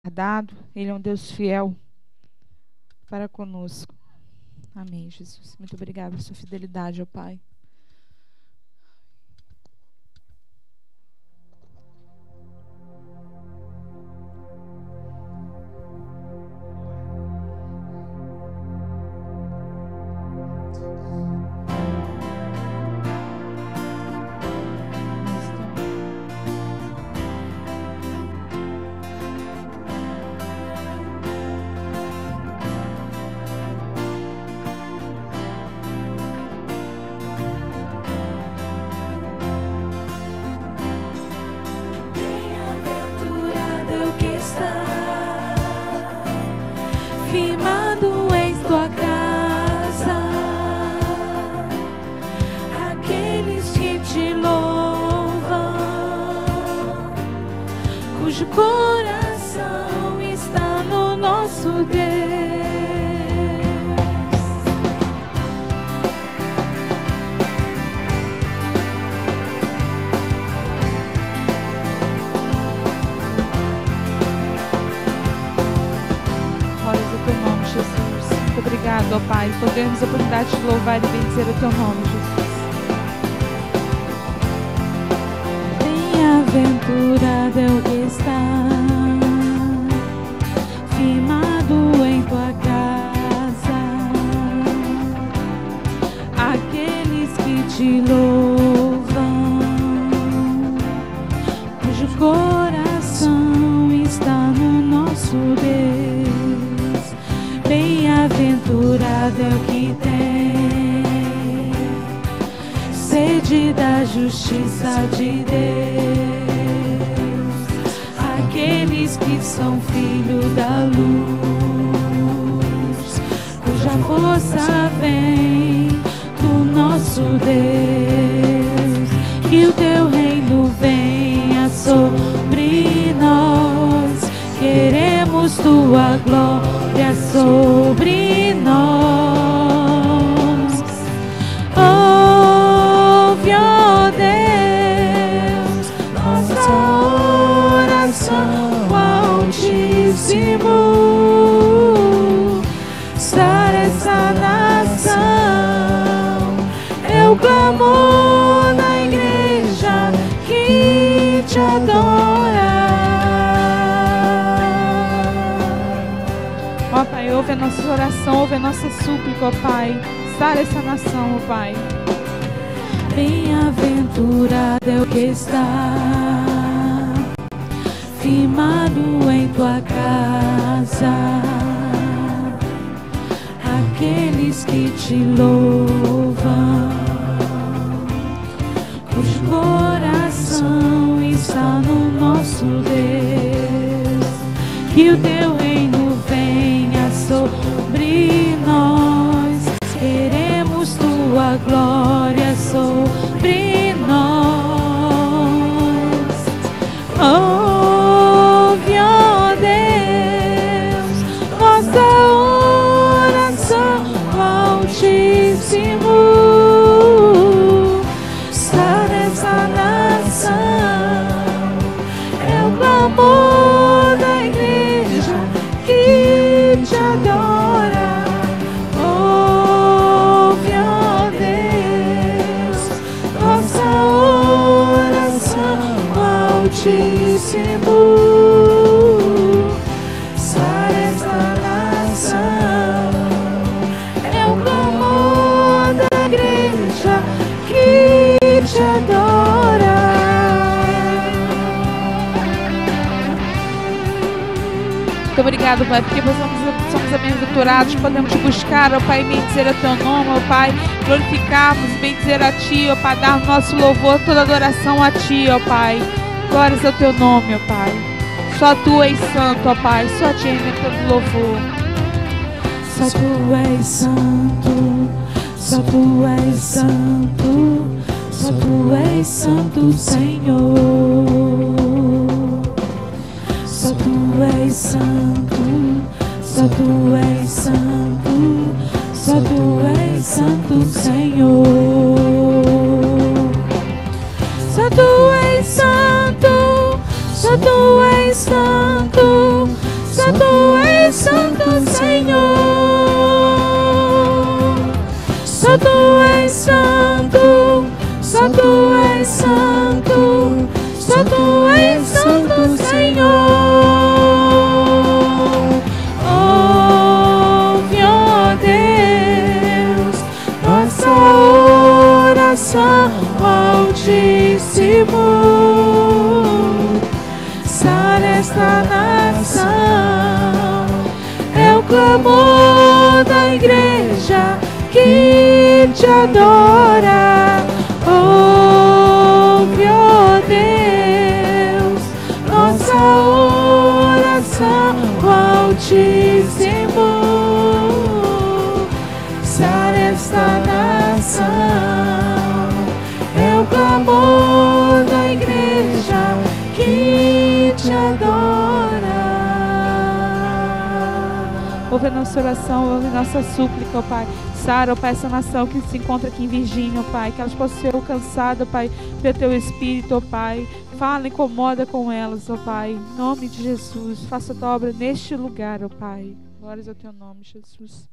guardado, Ele é um Deus fiel para conosco. Amém, Jesus. Muito obrigada pela sua fidelidade, ó Pai. Firmado em tua casa, aqueles que te louvam, cujo coração está no nosso Deus. Muito obrigado, ó Pai, por termos a oportunidade de louvar e bendizer o teu nome, Jesus. Bem-aventurado é o que está firmado em tua casa, aqueles que te louvam, cujo coração está no nosso Deus. Bem-aventurado é o que tem sede da justiça de Deus, aqueles que são filhos da luz, cuja força vem do nosso Deus. Que o teu reino venha sobre nós, queremos tua glória sobre nós. Ouve, ó Deus, nossa oração ao Altíssimo. Sara essa nação, é o clamor da igreja que te adora. Ó Pai, ouve a nossa oração, ouve a nossa súplica, ó Pai. Sara essa nação, ó Pai. Bem-aventurado é o que está firmado em tua casa, aqueles que te louvam, cujo coração está no nosso Deus. Que o teu reino venha sobre nós, queremos tua glória sobre nós. Ouve, ó Deus, nossa oração ao Altíssimo. Sara essa nação, é o clamor da igreja que te adora. Ouve, ó Deus, nossa oração ao Altíssimo. Sara essa nação, é o clamor da igreja que te adora. Muito obrigado, Pai, porque somos bem-aventurados, podemos te buscar, ó Pai, bendizer o teu nome, ó Pai, glorificarmos e bendizer a Ti, ó Pai, dar nosso louvor, toda adoração a Ti, ó Pai. Glórias ao teu nome, ó Pai. Só Tu és santo, ó Pai, só Ti é todo louvor. Só Tu és santo, só Tu és santo, só Tu és santo, Senhor. Só Tu és santo, só Tu és santo, só Tu és santo, Senhor. Só Tu és santo, só Tu és santo, Só Tu és santo, Senhor. Só Tu és santo, só Tu és santo, só Tu és santo, Senhor. Ouve, ó Deus, nossa oração, Altíssimo. Sara esta nação, é o clamor da igreja que te adora. Ouve, ó Deus, nossa oração, Altíssimo. Sara esta nação, é o clamor da igreja que te adora. Ouve a nossa oração, ouve a nossa súplica, ó Pai. Sara, ó Pai, essa nação que se encontra aqui em Virgínia, ó Pai, que elas possam ser alcançadas, ó Pai, pelo Teu Espírito, ó Pai. Fala, incomoda com elas, ó Pai. Em nome de Jesus, faça a Tua obra neste lugar, ó Pai. Glórias ao Teu nome, Jesus.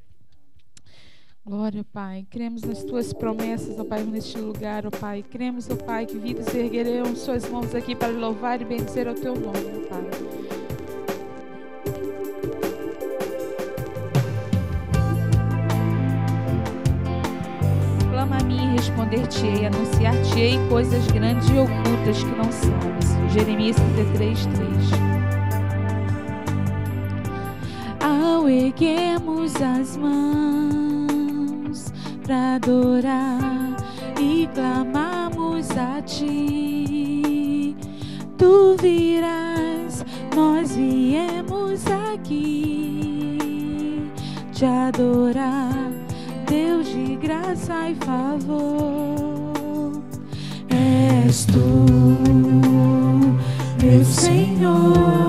Glória, Pai. Cremos nas Tuas promessas, ó Pai, neste lugar, ó Pai. Cremos, ó Pai, que vidas erguerão Suas mãos aqui para louvar e bendizer ao Teu nome, ó Pai. Clama a mim e responder-te-ei, anunciar-te-ei coisas grandes e ocultas que não sabes. Jeremias 33:3. Ao erguermos as mãos pra adorar e clamarmos a Ti, Tu virás, nós viemos aqui te adorar, Deus de graça e favor. És Tu, meu Senhor,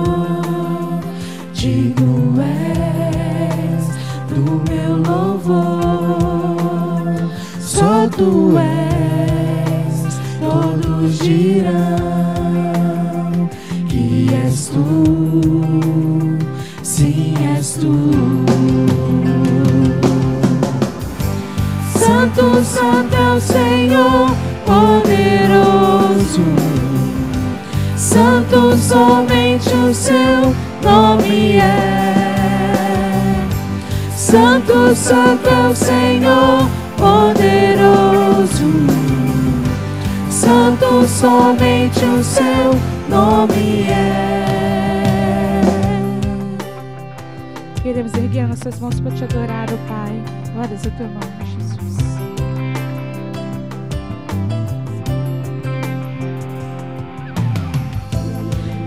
digno és do meu louvor. Só Tu és, todos dirão que és Tu, sim, és Tu. Santo, santo é o Senhor, poderoso. Santo, somente o Seu nome é. Santo, santo é o Senhor, poderoso. Santo, somente o Seu nome é. Queremos erguer nossas mãos para Te adorar, ó Pai. Glórias ao Teu nome, Jesus.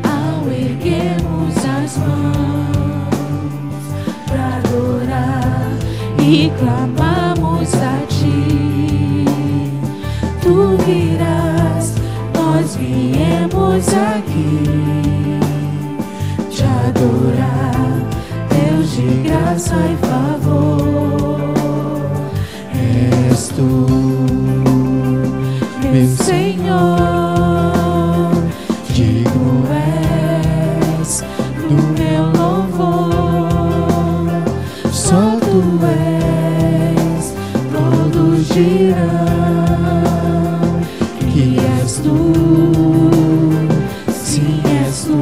Ao erguermos as mãos para adorar e clamamos a Ti, Tu virás, nós viemos aqui te adorar, Deus de graça e favor. És Tu, meu Senhor, digno és do meu louvor. Só Tu és, todos dirão que és Tu, sim, és Tu.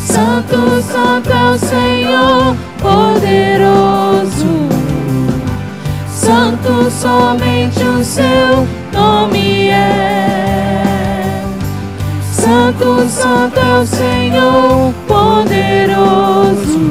Santo, santo é o Senhor, poderoso. Santo, somente o Seu nome é. Santo, santo é o Senhor, poderoso.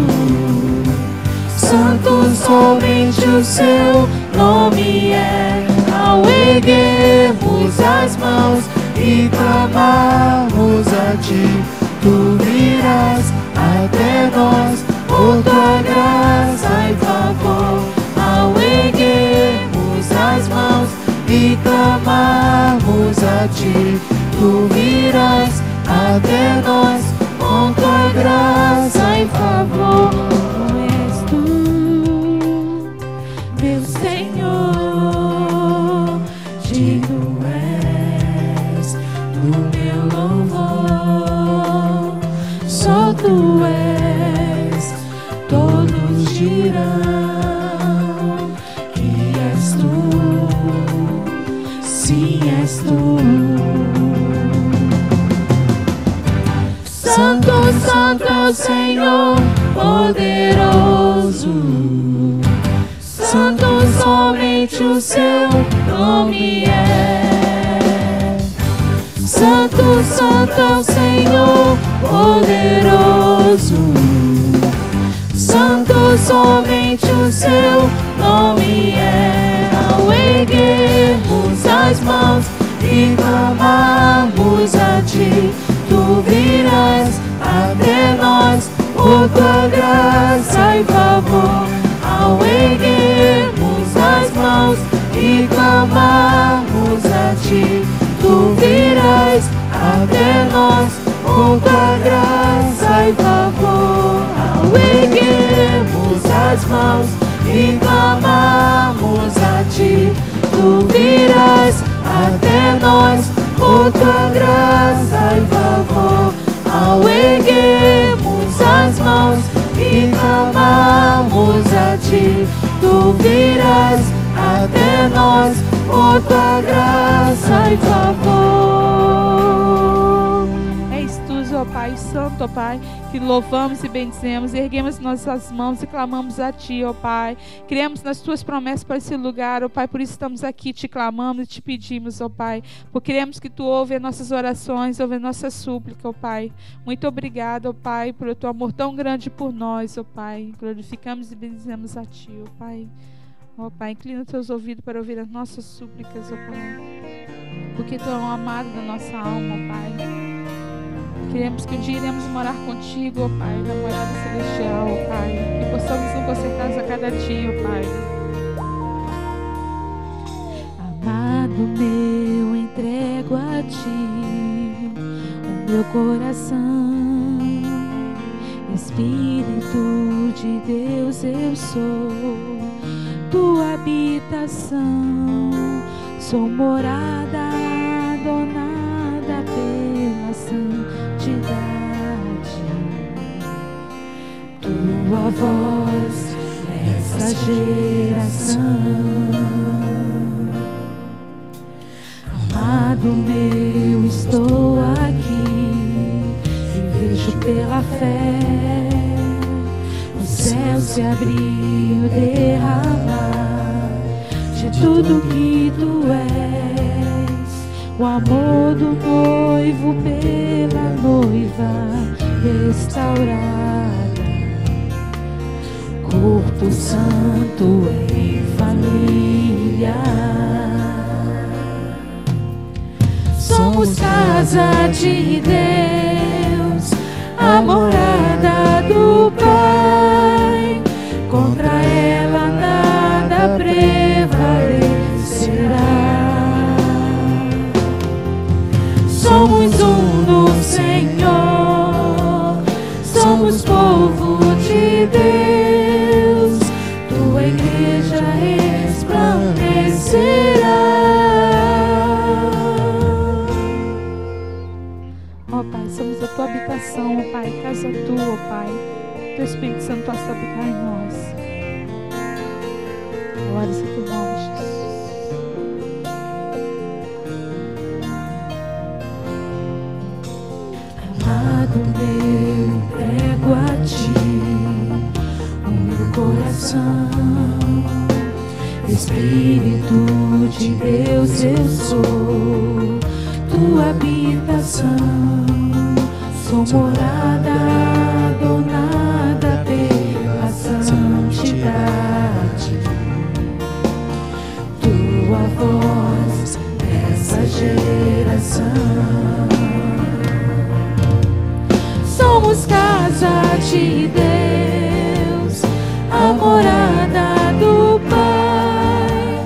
Santo, somente o Seu nome é. Ao erguermos as mãos e clamarmos a Ti, Tu virás até nós por Tua graça e favor. Ao erguermos as mãos e clamarmos a Ti, Tu virás até nós com Tua graça e favor. És Tu, meu Senhor, digno és do meu louvor. só tu és. Todos dirão que és tu, sim, és tu. Santo, santo é o Senhor poderoso. Santo somente o seu nome é. Santo, santo é o Senhor poderoso. Santo somente o seu nome é. Ao erguermos as mãos e clamarmos a ti, tu virás até nós por tua graça e favor. Ao erguermos as mãos e clamarmos a ti, tu virás até nós por tua graça e favor. Ao erguermos as mãos e clamarmos a ti, tu virás até nós por tua graça e favor. Ao erguermos as mãos e clamamos a ti, tu virás até nós por tua graça e favor. És tu, ó Pai Santo, ó Pai, que louvamos e bendizemos, erguemos nossas mãos e clamamos a ti, ó Pai. Criamos nas tuas promessas para esse lugar, ó Pai, por isso estamos aqui te clamando e te pedimos, ó Pai, porque queremos que tu ouve as nossas orações, ouve a nossa súplica, ó Pai. Muito obrigado, ó Pai, pelo teu amor tão grande por nós, ó Pai. Glorificamos e bendizemos a ti, ó Pai. Ó Pai, inclina teus ouvidos para ouvir as nossas súplicas, ó Pai, porque tu é um amado da nossa alma, ó Pai. Queremos que um dia iremos morar contigo, ó Pai, na morada celestial, ó Pai. Que possamos nos consertar a cada dia, ó Pai. Amado meu, entrego a ti o meu coração. Espírito de Deus, eu sou tua habitação. Sou morada adornada pela santidade. Tua voz nessa geração. Amado meu, estou aqui e vejo pela fé o céu se abrir, derramar de tudo que tu és. O amor do noivo pela noiva restaurada, corpo santo em família. Somos casa de Deus, a morada do Pai. Contra ela nada prevalecerá. Somos um no Senhor, somos povo de Deus. Tua igreja resplandecerá. Ó Pai, somos a tua habitação, ó Pai, casa tua, ó Pai. Teu Espírito Santo possa habitar em nós. Glória a teu nome, Jesus. Amado meu, entrego a ti o meu coração. Espírito de Deus, eu sou tua habitação. Sou morada adornada pela santidade. Tua voz nessa geração. Somos casa de Deus, a morada do Pai.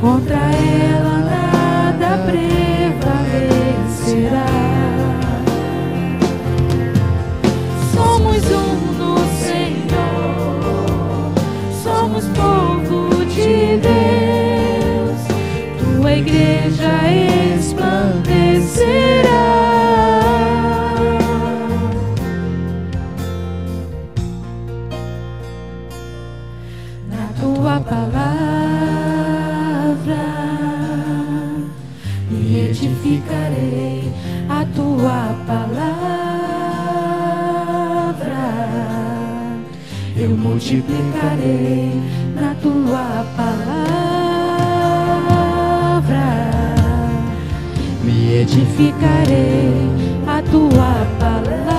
Contra ela nada prevalecerá. Somos um no Senhor, somos povo de Deus. Tua igreja resplandecerá. multiplicarei na tua palavra. Me edificarei a tua palavra.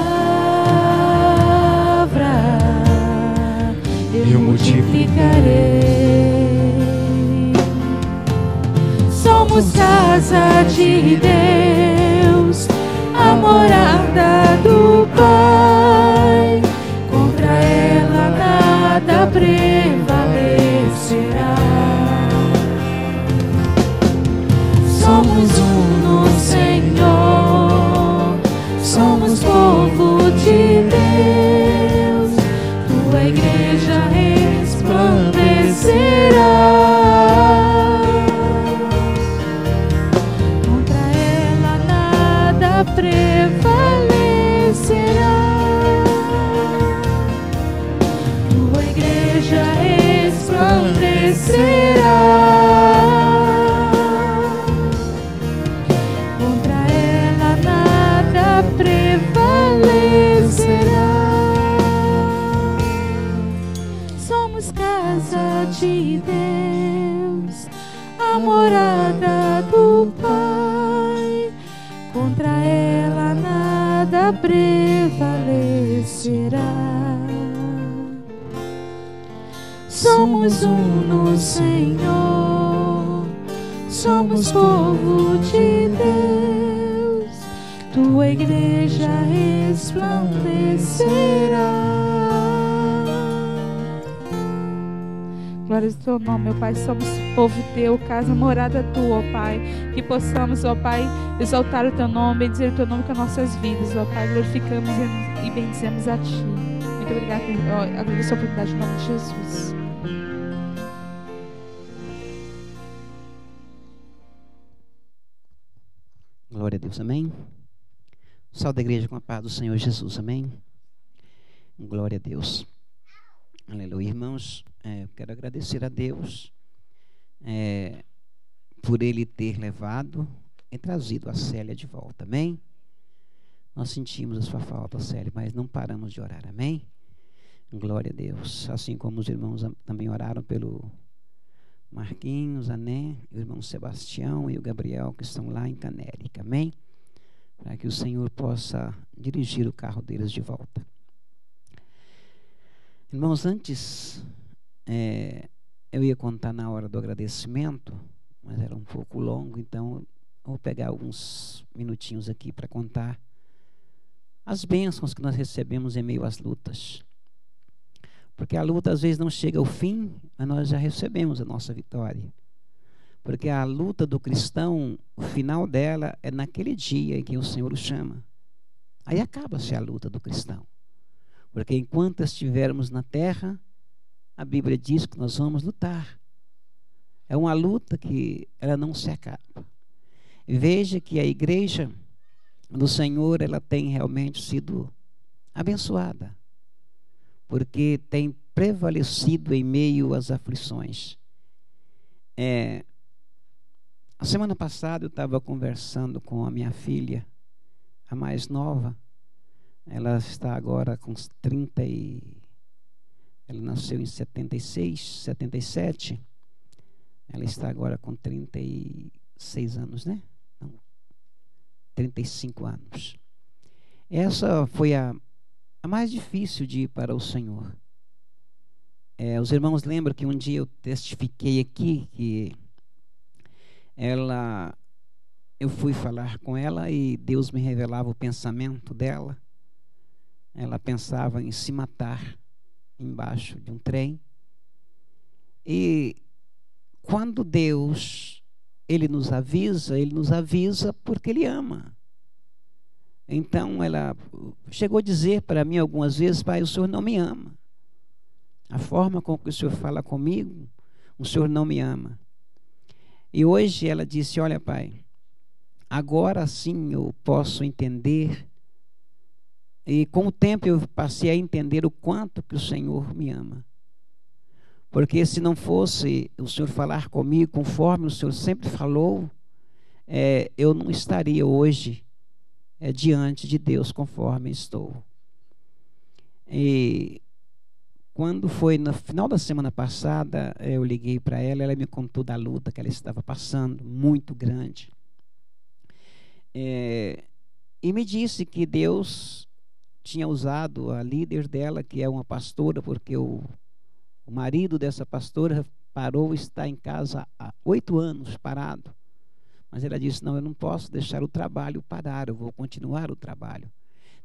Eu multiplicarei. Somos casa de Deus, a morada do Pai. Contra ela nada prevalecerá. Somos um no Senhor, somos povo de Deus. Tua igreja resplandecerá. Contra ela nada prevalecerá. Tua igreja resplandecerá. Contra ela nada prevalecerá. Somos casa de Deus, a morada do Pai. Contra ela nada prevalecerá. Somos um no Senhor, somos povo de Deus. Tua igreja resplandecerá. Glória ao teu nome, meu Pai. Somos povo teu, casa morada tua, ó Pai. Que possamos, ó Pai, exaltar o teu nome, bendizer o teu nome com as nossas vidas, ó Pai. Glorificamos e bendizemos a ti. Muito obrigada, agradeço a oportunidade em nome de Jesus. Glória a Deus, amém. Salve da igreja com a paz do Senhor Jesus, amém. Glória a Deus. Aleluia, irmãos. Eu quero agradecer a Deus por Ele ter levado e trazido a Célia de volta, amém. Nós sentimos a sua falta, Célia, mas não paramos de orar, amém. Glória a Deus. Assim como os irmãos também oraram pelo Marquinhos, a Né, o irmão Sebastião e o Gabriel, que estão lá em Canérica, amém? Para que o Senhor possa dirigir o carro deles de volta. Irmãos, antes eu ia contar na hora do agradecimento, mas era um pouco longo, então eu vou pegar alguns minutinhos aqui para contar as bênçãos que nós recebemos em meio às lutas. Porque a luta às vezes não chega ao fim, mas nós já recebemos a nossa vitória. Porque a luta do cristão, o final dela é naquele dia em que o Senhor o chama. Aí acaba-se a luta do cristão. Porque enquanto estivermos na terra, a Bíblia diz que nós vamos lutar. É uma luta que ela não se acaba. Veja que a igreja do Senhor, ela tem realmente sido abençoada. Porque tem prevalecido em meio às aflições. A semana passada eu estava conversando com a minha filha, a mais nova. Ela está agora com 30 e... Ela nasceu em 76, 77. Ela está agora com 36 anos, né? Não, 35 anos. Essa foi a mais difícil de ir para o Senhor. Os irmãos lembram que um dia eu testifiquei aqui que eu fui falar com ela e Deus me revelava o pensamento dela. Ela pensava em se matar embaixo de um trem. E quando Deus, Ele nos avisa porque Ele ama. Então ela chegou a dizer para mim algumas vezes: pai, o Senhor não me ama. A forma com que o Senhor fala comigo, o Senhor não me ama. E hoje ela disse: olha, pai, agora sim eu posso entender. E com o tempo eu passei a entender o quanto que o Senhor me ama. Porque se não fosse o Senhor falar comigo conforme o Senhor sempre falou, eu não estaria hoje diante de Deus conforme estou. E quando foi no final da semana passada, eu liguei para ela, ela me contou da luta que ela estava passando, muito grande. E me disse que Deus tinha usado a líder dela, que é uma pastora, porque o marido dessa pastora parou, está em casa há 8 anos parado. Mas ela disse, não, eu não posso deixar o trabalho parar, eu vou continuar o trabalho.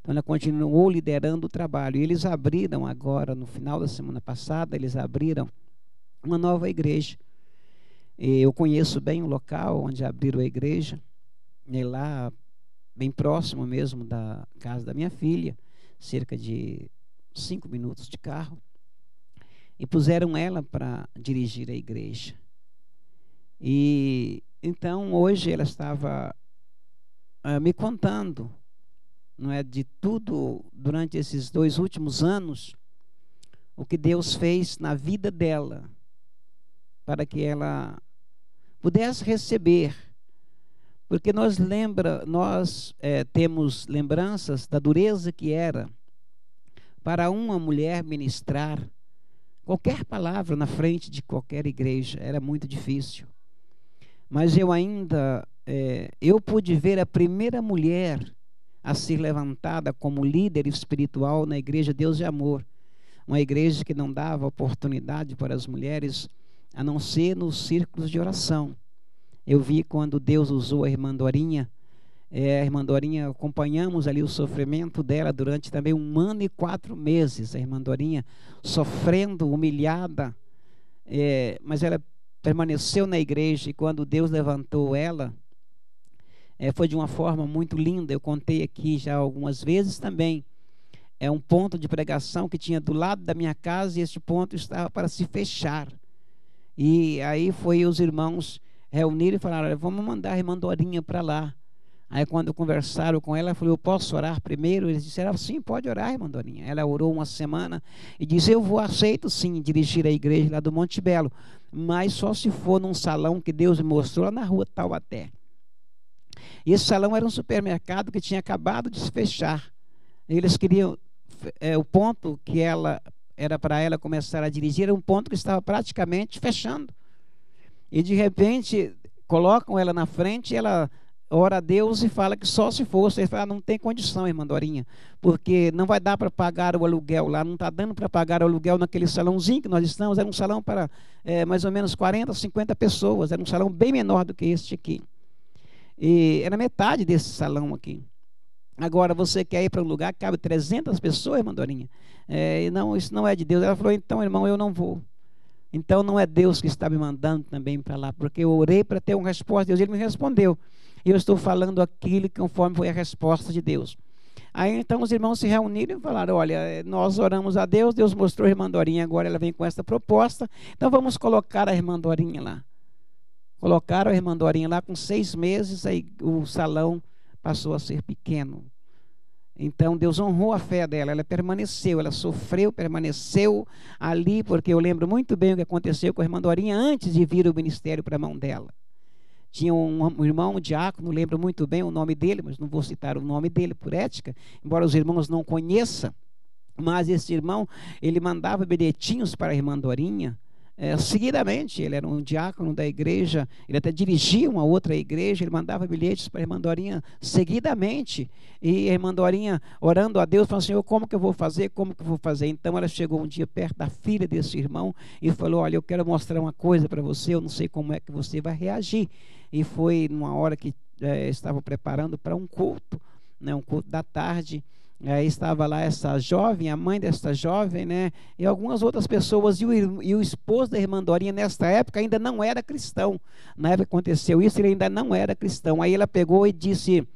Então ela continuou liderando o trabalho. E eles abriram agora, no final da semana passada, eles abriram uma nova igreja. E eu conheço bem o local onde abriram a igreja, e lá bem próximo mesmo da casa da minha filha, cerca de 5 minutos de carro. E puseram ela para dirigir a igreja. E então hoje ela estava me contando, não é, de tudo durante esses 2 últimos anos, o que Deus fez na vida dela, para que ela pudesse receber. Porque nós temos lembranças da dureza que era para uma mulher ministrar qualquer palavra na frente de qualquer igreja. Era muito difícil. Mas eu pude ver a primeira mulher a ser levantada como líder espiritual na igreja Deus de Amor. Uma igreja que não dava oportunidade para as mulheres, a não ser nos círculos de oração. Eu vi quando Deus usou a irmã Dorinha. A irmã Dorinha, acompanhamos ali o sofrimento dela durante também 1 ano e 4 meses. A irmã Dorinha sofrendo, humilhada, mas ela permaneceu na igreja, e quando Deus levantou ela, foi de uma forma muito linda. Eu contei aqui já algumas vezes também. É um ponto de pregação que tinha do lado da minha casa, e este ponto estava para se fechar. E aí foi os irmãos reuniram e falaram, vamos mandar a irmã Dorinha para lá. Aí quando conversaram com ela, eu falei, eu posso orar primeiro? Eles disseram, sim, pode orar, irmã Dorinha. Ela orou 1 semana e disse, aceito sim dirigir a igreja lá do Monte Belo, mas só se for num salão que Deus me mostrou lá na rua Taubaté. E esse salão era um supermercado que tinha acabado de se fechar. Eles queriam, o ponto que era para ela começar a dirigir, era um ponto que estava praticamente fechando. E de repente colocam ela na frente, ela ora a Deus e fala que só se fosse. Ele fala, não tem condição, irmã Dorinha, porque não vai dar para pagar o aluguel lá, não está dando para pagar o aluguel naquele salãozinho que nós estamos. Era um salão para mais ou menos 40, 50 pessoas, era um salão bem menor do que este aqui. E era metade desse salão aqui. Agora você quer ir para um lugar que cabe 300 pessoas, irmã Dorinha? Não, isso não é de Deus. Ela falou, então, irmão, eu não vou. Então não é Deus que está me mandando também para lá, porque eu orei para ter uma resposta de Deus, ele me respondeu. E eu estou falando aquilo conforme foi a resposta de Deus. Aí então os irmãos se reuniram e falaram, olha, nós oramos a Deus, Deus mostrou a irmã Dorinha, agora ela vem com essa proposta, então vamos colocar a irmã Dorinha lá. Colocaram a irmã Dorinha lá, com 6 meses, aí o salão passou a ser pequeno. Então Deus honrou a fé dela, ela permaneceu, ela sofreu, permaneceu ali, porque eu lembro muito bem o que aconteceu com a irmã Dorinha antes de vir o ministério para a mão dela. Tinha um irmão, um diácono, lembro muito bem o nome dele, mas não vou citar o nome dele por ética, embora os irmãos não conheçam, mas esse irmão, ele mandava bilhetinhos para a irmã Dorinha, seguidamente. Ele era um diácono da igreja, ele até dirigia uma outra igreja, ele mandava bilhetes para a irmã Dorinha seguidamente, e a irmã Dorinha orando a Deus, falando, Senhor, como que eu vou fazer, como que eu vou fazer? Então ela chegou um dia perto da filha desse irmão e falou, olha, eu quero mostrar uma coisa para você, eu não sei como é que você vai reagir. E foi numa hora que estavam preparando para um culto, né, um culto da tarde. Aí estava lá essa jovem, a mãe desta jovem, né, e algumas outras pessoas, e o esposo da irmã Dorinha nesta época ainda não era cristão. Na época que aconteceu isso, ele ainda não era cristão. Aí ela pegou e disse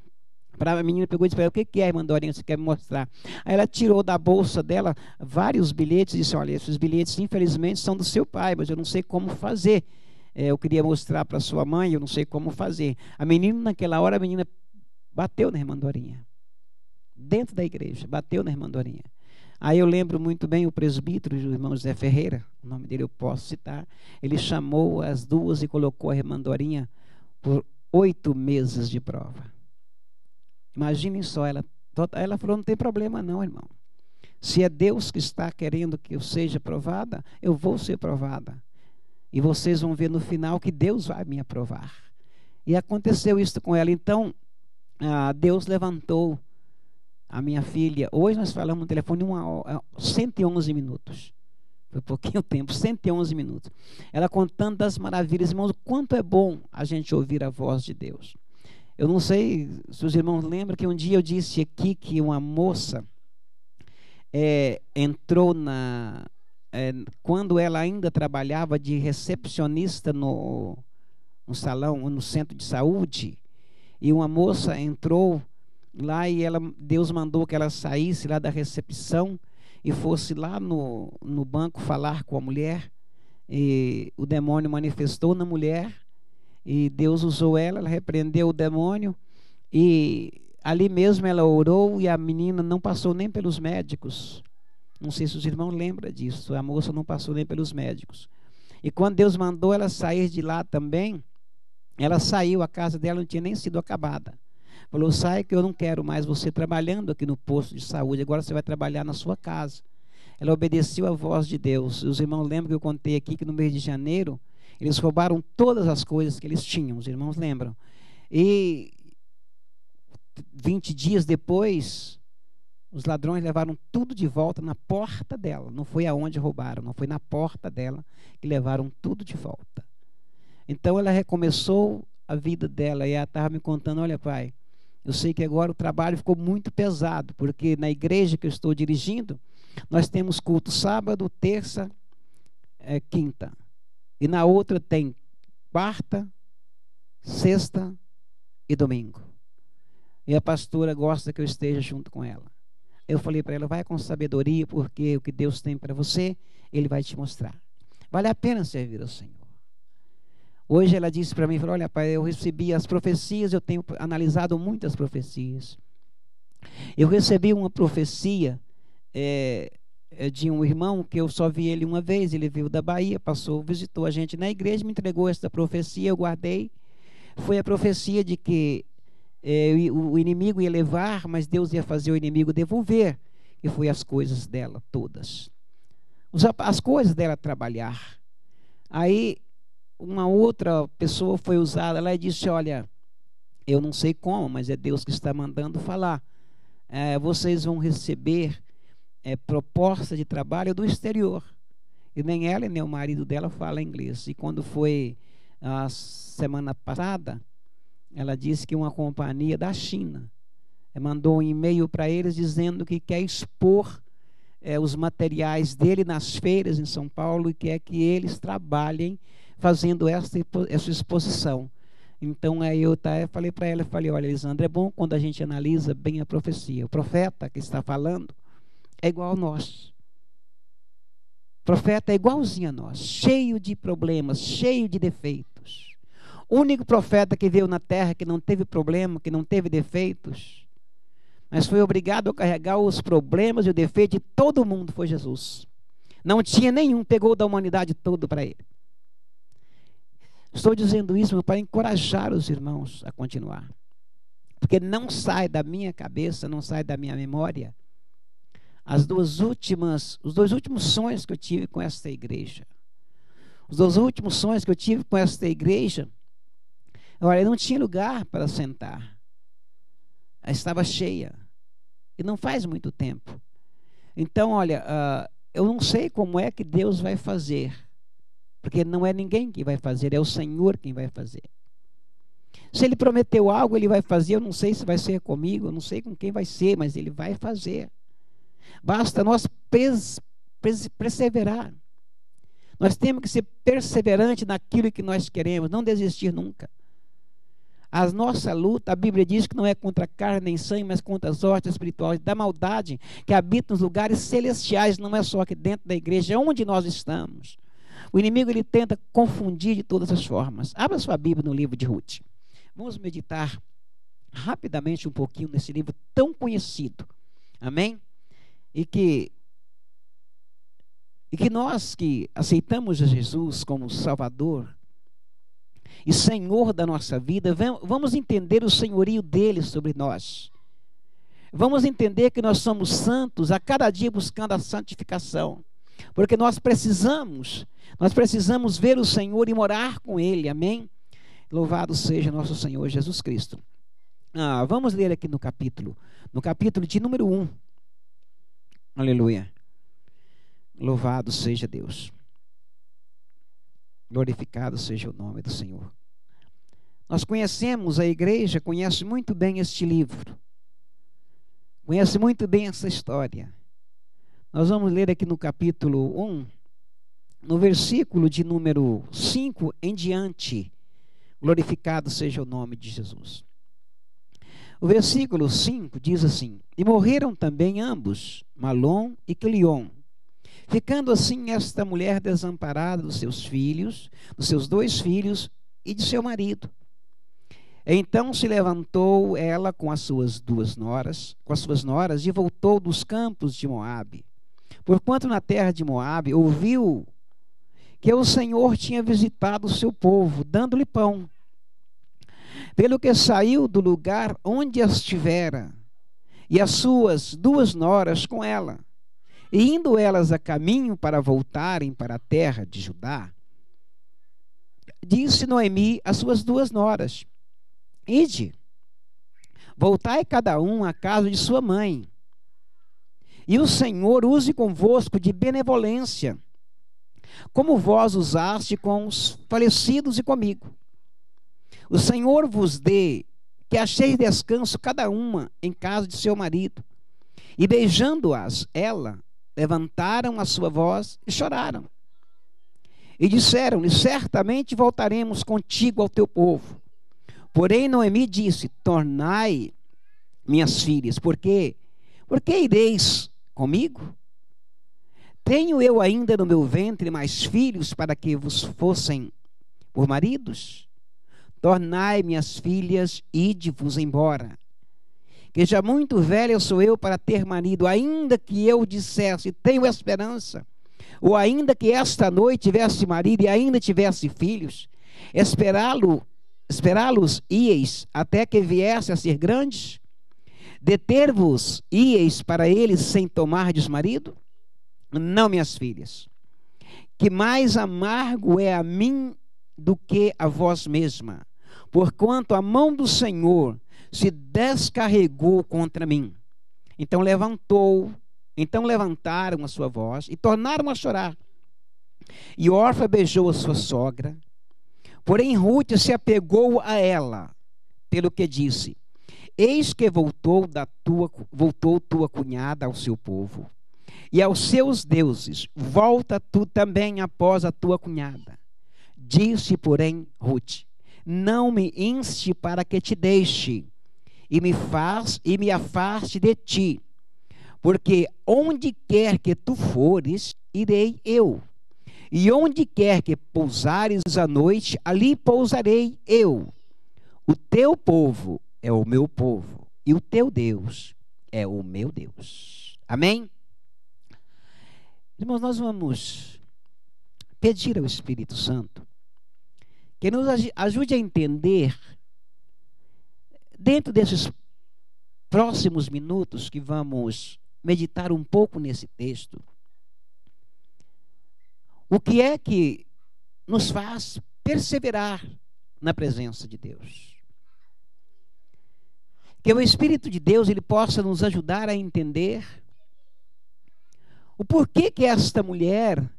para a menina, pegou e disse, o que é, irmã Dorinha, você quer me mostrar? Aí ela tirou da bolsa dela vários bilhetes e disse, olha, esses bilhetes infelizmente são do seu pai, mas eu não sei como fazer. Eu queria mostrar para sua mãe, eu não sei como fazer. A menina, naquela hora, a menina bateu na irmã Dorinha. Dentro da igreja, bateu na irmã Dorinha. Aí eu lembro muito bem o presbítero, o irmão José Ferreira, o nome dele eu posso citar, ele chamou as duas e colocou a irmã Dorinha por 8 meses de prova. Imaginem só, ela falou, não tem problema não, irmão. Se é Deus que está querendo que eu seja provada, eu vou ser provada. E vocês vão ver no final que Deus vai me aprovar. E aconteceu isso com ela. Então, Deus levantou a minha filha. Hoje nós falamos no telefone 111 minutos. Foi pouquinho tempo, 111 minutos. Ela contando das maravilhas. Irmãos, quanto é bom a gente ouvir a voz de Deus. Eu não sei se os irmãos lembram que um dia eu disse aqui que uma moça entrou quando ela ainda trabalhava de recepcionista no salão, no centro de saúde, e uma moça entrou lá e Deus mandou que ela saísse lá da recepção e fosse lá no banco falar com a mulher, e o demônio manifestou na mulher, e Deus usou ela repreendeu o demônio, e ali mesmo ela orou, e a menina não passou nem pelos médicos. Não sei se os irmãos lembram disso. A moça não passou nem pelos médicos. E quando Deus mandou ela sair de lá também, ela saiu, a casa dela não tinha nem sido acabada. Falou, sai que eu não quero mais você trabalhando aqui no posto de saúde, agora você vai trabalhar na sua casa. Ela obedeceu à voz de Deus. Os irmãos lembram que eu contei aqui que no mês de janeiro, eles roubaram todas as coisas que eles tinham, os irmãos lembram. E 20 dias depois, os ladrões levaram tudo de volta na porta dela. Não foi aonde roubaram, não foi na porta dela que levaram tudo de volta. Então ela recomeçou a vida dela e ela estava me contando, olha pai, eu sei que agora o trabalho ficou muito pesado, porque na igreja que eu estou dirigindo, nós temos culto sábado, terça, quinta. E na outra tem quarta, sexta e domingo. E a pastora gosta que eu esteja junto com ela. Eu falei para ela, vai com sabedoria, porque o que Deus tem para você, Ele vai te mostrar. Vale a pena servir ao Senhor. Hoje ela disse para mim, falou, olha pai, eu recebi as profecias, eu tenho analisado muitas profecias. Eu recebi uma profecia de um irmão, que eu só vi ele uma vez, ele veio da Bahia, passou, visitou a gente na igreja, me entregou essa profecia, eu guardei. Foi a profecia de que o inimigo ia levar, mas Deus ia fazer o inimigo devolver. E foi as coisas dela todas. As coisas dela trabalhar. Aí uma outra pessoa foi usada lá e disse, olha, eu não sei como, mas é Deus que está mandando falar. Vocês vão receber proposta de trabalho do exterior. E nem ela e nem o marido dela falam inglês. E quando foi a semana passada, ela disse que uma companhia da China mandou um e-mail para eles dizendo que quer expor os materiais dele nas feiras em São Paulo e quer que eles trabalhem fazendo essa exposição. Então aí eu falei para ela, olha Elisandra, é bom quando a gente analisa bem a profecia. O profeta que está falando é igual a nós. O profeta é igualzinho a nós, cheio de problemas, cheio de defeitos. O único profeta que veio na terra que não teve problema, que não teve defeitos, mas foi obrigado a carregar os problemas e o defeito de todo mundo, foi Jesus. Não tinha nenhum, pegou da humanidade toda para ele. Estou dizendo isso para encorajar os irmãos a continuar. Porque não sai da minha cabeça, não sai da minha memória, os dois últimos sonhos que eu tive com esta igreja. Os dois últimos sonhos que eu tive com esta igreja, olha, não tinha lugar para sentar. Ela estava cheia. E não faz muito tempo. Então, olha, eu não sei como é que Deus vai fazer. Porque não é ninguém que vai fazer, é o Senhor quem vai fazer. Se Ele prometeu algo, Ele vai fazer. Eu não sei se vai ser comigo, eu não sei com quem vai ser, mas Ele vai fazer. Basta nós perseverar. Nós temos que ser perseverantes naquilo que nós queremos, não desistir nunca. A nossa luta, a Bíblia diz que não é contra carne nem sangue, mas contra as hostes espirituais da maldade que habita nos lugares celestiais, não é só aqui dentro da igreja, é onde nós estamos. O inimigo ele tenta confundir de todas as formas. Abra sua Bíblia no livro de Ruth. Vamos meditar rapidamente um pouquinho nesse livro tão conhecido. Amém? E que nós que aceitamos a Jesus como Salvador e Senhor da nossa vida, vamos entender o senhorio dele sobre nós. Vamos entender que nós somos santos a cada dia buscando a santificação. Porque nós precisamos ver o Senhor e morar com Ele, amém? Louvado seja nosso Senhor Jesus Cristo. Vamos ler aqui no capítulo de número 1. Aleluia. Louvado seja Deus. Glorificado seja o nome do Senhor. Nós conhecemos, a igreja conhece muito bem este livro. Conhece muito bem essa história. Nós vamos ler aqui no capítulo 1, no versículo de número 5 em diante. Glorificado seja o nome de Jesus. O versículo 5 diz assim: E morreram também ambos, Malom e Quilion, ficando assim esta mulher desamparada dos seus filhos, dos seus 2 filhos e de seu marido. Então se levantou ela com as suas noras, e voltou dos campos de Moabe. Porquanto na terra de Moabe ouviu que o Senhor tinha visitado o seu povo, dando-lhe pão. Pelo que saiu do lugar onde estivera, e as suas 2 noras com ela. E indo elas a caminho para voltarem para a terra de Judá, disse Noemi às suas 2 noras: Ide, voltai cada um à casa de sua mãe, e o Senhor use convosco de benevolência, como vós usaste com os falecidos e comigo. O Senhor vos dê que acheis descanso cada uma em casa de seu marido. E beijando-as, levantaram a sua voz e choraram. E disseram-lhe: certamente voltaremos contigo ao teu povo. Porém Noemi disse: tornai, minhas filhas, por quê ireis comigo? Tenho eu ainda no meu ventre mais filhos para que vos fossem por maridos? Tornai, minhas filhas, ide-vos embora. Que já muito velha sou eu para ter marido, ainda que eu dissesse: tenho esperança, ou ainda que esta noite tivesse marido e ainda tivesse filhos, esperá-los ieis até que viesse a ser grandes? Deter-vos ieis para eles sem tomardes marido? Não, minhas filhas, que mais amargo é a mim do que a vós mesma, porquanto a mão do Senhor se descarregou contra mim. Então levantaram a sua voz e tornaram a chorar. E Orfa beijou a sua sogra, porém Ruth se apegou a ela, pelo que disse: eis que voltou tua cunhada ao seu povo e aos seus deuses, volta tu também após a tua cunhada. Disse, porém, Ruth: não me inste para que te deixe e me afaste de ti, porque onde quer que tu fores, irei eu, e onde quer que pousares a noite, ali pousarei eu. O teu povo é o meu povo, e o teu Deus é o meu Deus. Amém? Irmãos, nós vamos pedir ao Espírito Santo que nos ajude a entender, dentro desses próximos minutos que vamos meditar um pouco nesse texto, o que é que nos faz perseverar na presença de Deus. Que o Espírito de Deus ele possa nos ajudar a entender o porquê que esta mulher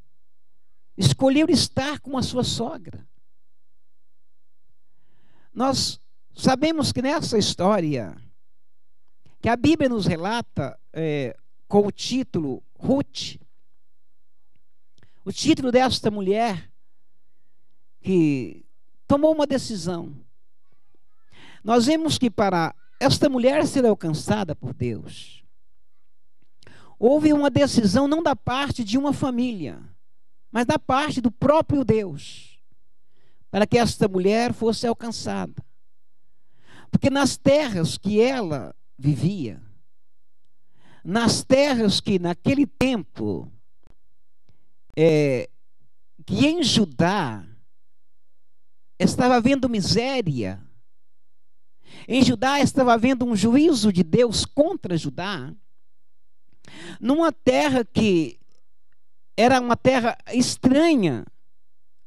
escolheu estar com a sua sogra. Nós sabemos que nessa história, que a Bíblia nos relata com o título Ruth, o título desta mulher que tomou uma decisão. Nós vemos que para esta mulher ser alcançada por Deus, houve uma decisão não da parte de uma família, mas da parte do próprio Deus, para que esta mulher fosse alcançada. Porque nas terras que ela vivia, nas terras que naquele tempo, que em Judá estava havendo miséria, Em Judá estava havendo um juízo de Deus contra Judá, numa terra que era uma terra estranha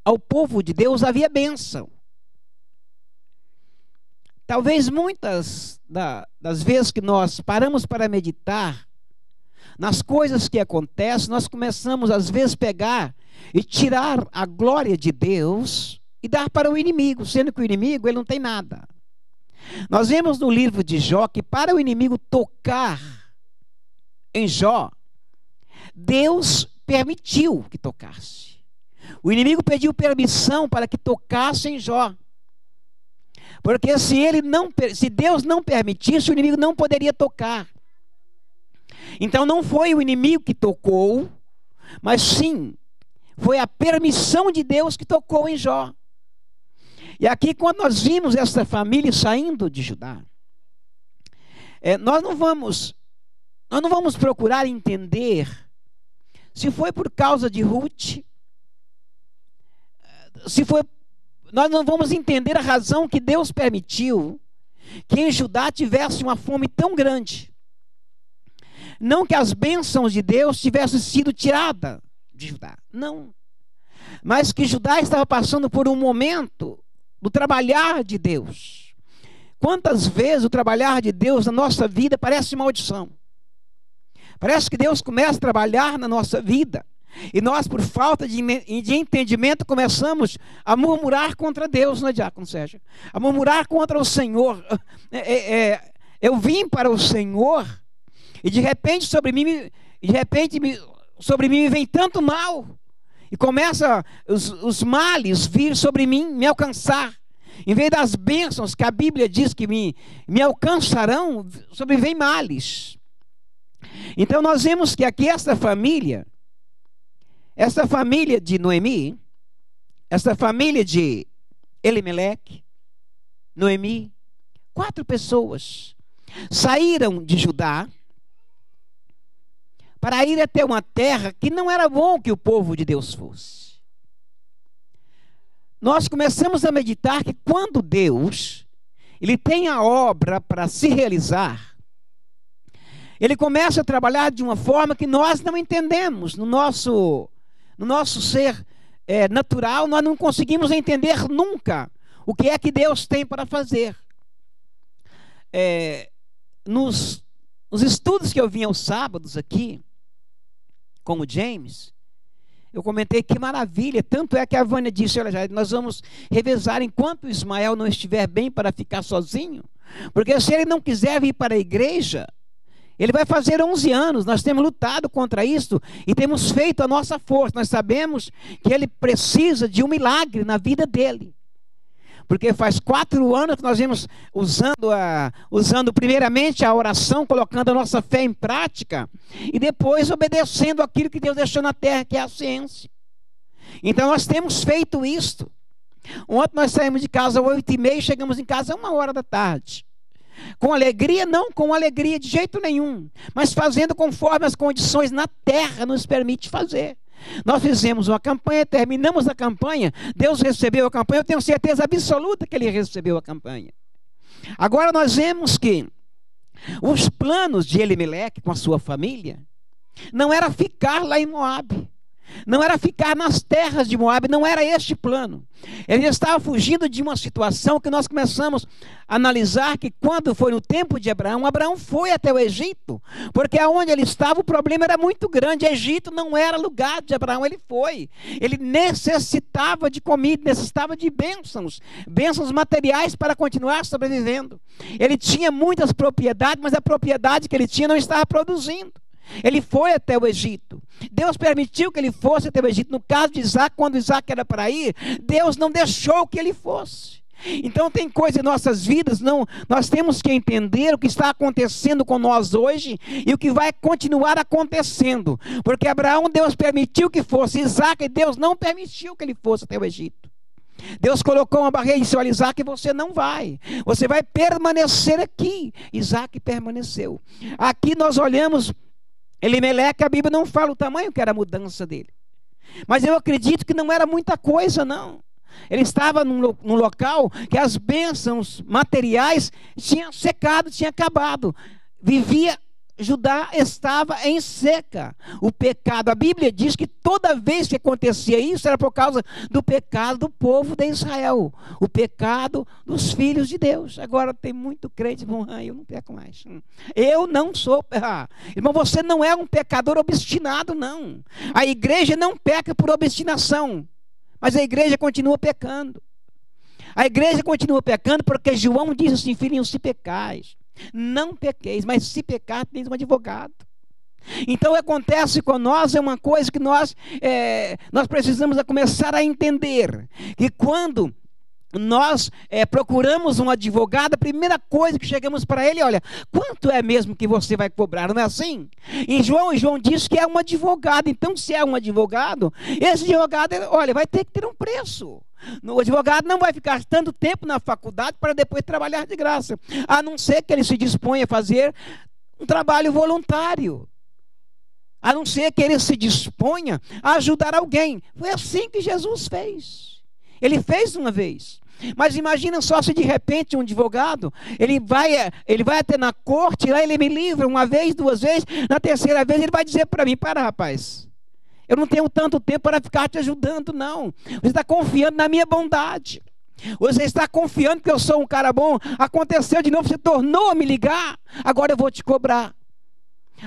ao povo de Deus, havia bênção. Talvez muitas das vezes que nós paramos para meditar nas coisas que acontecem, nós começamos às vezes pegar e tirar a glória de Deus e dar para o inimigo, sendo que o inimigo ele não tem nada. Nós vemos no livro de Jó que para o inimigo tocar em Jó, Deus permitiu que tocasse. O inimigo pediu permissão para que tocasse em Jó. Porque se Deus não permitisse, o inimigo não poderia tocar. Então não foi o inimigo que tocou, mas sim, foi a permissão de Deus que tocou em Jó. E aqui quando nós vimos essa família saindo de Judá, nós não vamos procurar entender se foi por causa de Ruth, nós não vamos entender a razão que Deus permitiu que em Judá tivesse uma fome tão grande. Não que as bênçãos de Deus tivessem sido tiradas de Judá, não. Mas que Judá estava passando por um momento do trabalhar de Deus. Quantas vezes o trabalhar de Deus na nossa vida parece maldição? Parece que Deus começa a trabalhar na nossa vida e nós, por falta de entendimento, começamos a murmurar contra Deus, não é, Diácono Sérgio? A murmurar contra o Senhor. Eu vim para o Senhor e de repente sobre mim me vem tanto mal. E começa os males vir sobre mim, me alcançar. Em vez das bênçãos que a Bíblia diz que me alcançarão, sobrevém males. Então nós vemos que aqui essa família de Noemi, essa família de Elimeleque, Noemi, 4 pessoas saíram de Judá para ir até uma terra que não era bom que o povo de Deus fosse. Nós começamos a meditar que quando Deus ele tem a obra para se realizar, ele começa a trabalhar de uma forma que nós não entendemos. No nosso ser natural, nós não conseguimos entender nunca o que é que Deus tem para fazer. Nos estudos que eu vinha aos sábados aqui, com o James, eu comentei que maravilha, tanto é que a Vânia disse, olha, nós vamos revezar enquanto o Ismael não estiver bem para ficar sozinho, porque se ele não quiser vir para a igreja, ele vai fazer 11 anos, nós temos lutado contra isso e temos feito a nossa força, nós sabemos que ele precisa de um milagre na vida dele. Porque faz 4 anos que nós vemos usando primeiramente a oração, colocando a nossa fé em prática, e depois obedecendo aquilo que Deus deixou na terra, que é a ciência. Então nós temos feito isto. Ontem nós saímos de casa às 8h30 e chegamos em casa às 1h da tarde. Com alegria? Não com alegria de jeito nenhum, mas fazendo conforme as condições na terra nos permite fazer. Nós fizemos uma campanha, terminamos a campanha, Deus recebeu a campanha, eu tenho certeza absoluta que Ele recebeu a campanha. Agora nós vemos que os planos de Elimeleque com a sua família não era ficar lá em Moabe, não era ficar nas terras de Moabe, não era este plano. Ele estava fugindo de uma situação que nós começamos a analisar, que quando foi no tempo de Abraão, Abraão foi até o Egito, porque aonde ele estava o problema era muito grande. Egito não era lugar de Abraão, ele foi. Ele necessitava de comida, necessitava de bênçãos materiais para continuar sobrevivendo. Ele tinha muitas propriedades, mas a propriedade que ele tinha não estava produzindo. Ele foi até o Egito. Deus permitiu que ele fosse até o Egito. No caso de Isaac, quando Isaac era para ir, Deus não deixou que ele fosse. Então tem coisa em nossas vidas, nós temos que entender o que está acontecendo com nós hoje e o que vai continuar acontecendo. Porque Abraão, Deus permitiu que fosse. Isaac, Deus não permitiu que ele fosse até o Egito. Deus colocou uma barreira e disse, olha, Isaac, você não vai. Você vai permanecer aqui. Isaac permaneceu. Aqui nós olhamos Elimeleque, a Bíblia não fala o tamanho que era a mudança dele. Mas eu acredito que não era muita coisa, não. Ele estava num local que as bênçãos materiais tinham secado, tinham acabado. Judá estava em seca. O pecado, a Bíblia diz que toda vez que acontecia isso, era por causa do pecado do povo de Israel. O pecado dos filhos de Deus. Agora tem muito crente, eu não peco mais. Eu não sou. Irmão, você não é um pecador obstinado, não. A igreja não peca por obstinação, mas a igreja continua pecando. A igreja continua pecando porque João disse assim: filhinhos, se pecais, não pequeis, mas se pecar, tens um advogado. Então acontece com nós, é uma coisa que nós precisamos começar a entender, que quando nós procuramos um advogado, a primeira coisa que chegamos para ele, olha, quanto é mesmo que você vai cobrar? Não é assim? E João diz que é um advogado. Então, se é um advogado, esse advogado, olha, vai ter que ter um preço. O advogado não vai ficar tanto tempo na faculdade para depois trabalhar de graça, a não ser que ele se disponha a fazer um trabalho voluntário, a não ser que ele se disponha a ajudar alguém. Foi assim que Jesus fez. Ele fez uma vez. Mas imagina só se de repente um advogado, ele vai até na corte, lá ele me livra uma vez, duas vezes, na terceira vez ele vai dizer para mim: para, rapaz, eu não tenho tanto tempo para ficar te ajudando, não. Você está confiando na minha bondade. Você está confiando que eu sou um cara bom. Aconteceu de novo, você tornou a me ligar. Agora eu vou te cobrar.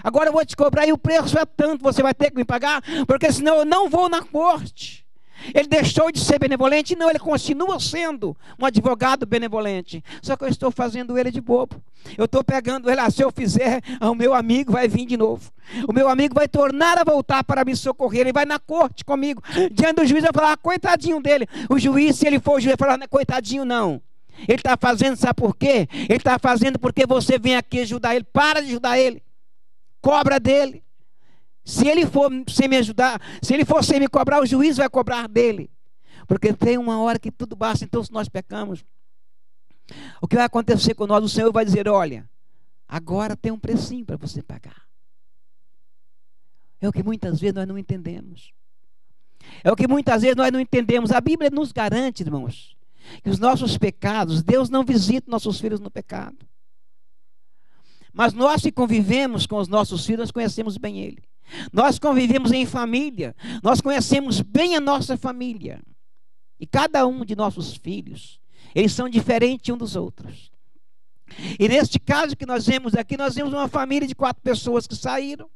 Agora eu vou te cobrar e o preço é tanto, você vai ter que me pagar, porque senão eu não vou na corte. Ele deixou de ser benevolente? Não, ele continua sendo um advogado benevolente. Só que eu estou fazendo ele de bobo. Eu estou pegando ele, se eu fizer, o meu amigo vai vir de novo. O meu amigo vai tornar a voltar para me socorrer. Ele vai na corte comigo, diante do juiz, vai falar: coitadinho dele. O juiz, se ele for o juiz, vai falar: coitadinho não. Ele está fazendo, sabe por quê? Ele está fazendo porque você vem aqui ajudar ele. Para de ajudar ele. Cobra dele. Se ele for sem me ajudar, se ele for sem me cobrar, o juiz vai cobrar dele. Porque tem uma hora que tudo basta. Então, se nós pecamos, o que vai acontecer com nós? O Senhor vai dizer: olha, agora tem um precinho para você pagar. É o que muitas vezes nós não entendemos. É o que muitas vezes nós não entendemos. A Bíblia nos garante, irmãos, que os nossos pecados, Deus não visita nossos filhos no pecado. Mas nós que convivemos com os nossos filhos, nós conhecemos bem Ele. Nós convivemos em família, nós conhecemos bem a nossa família. E cada um de nossos filhos, eles são diferentes uns dos outros. E neste caso que nós vemos aqui, nós vemos uma família de 4 pessoas que saíram.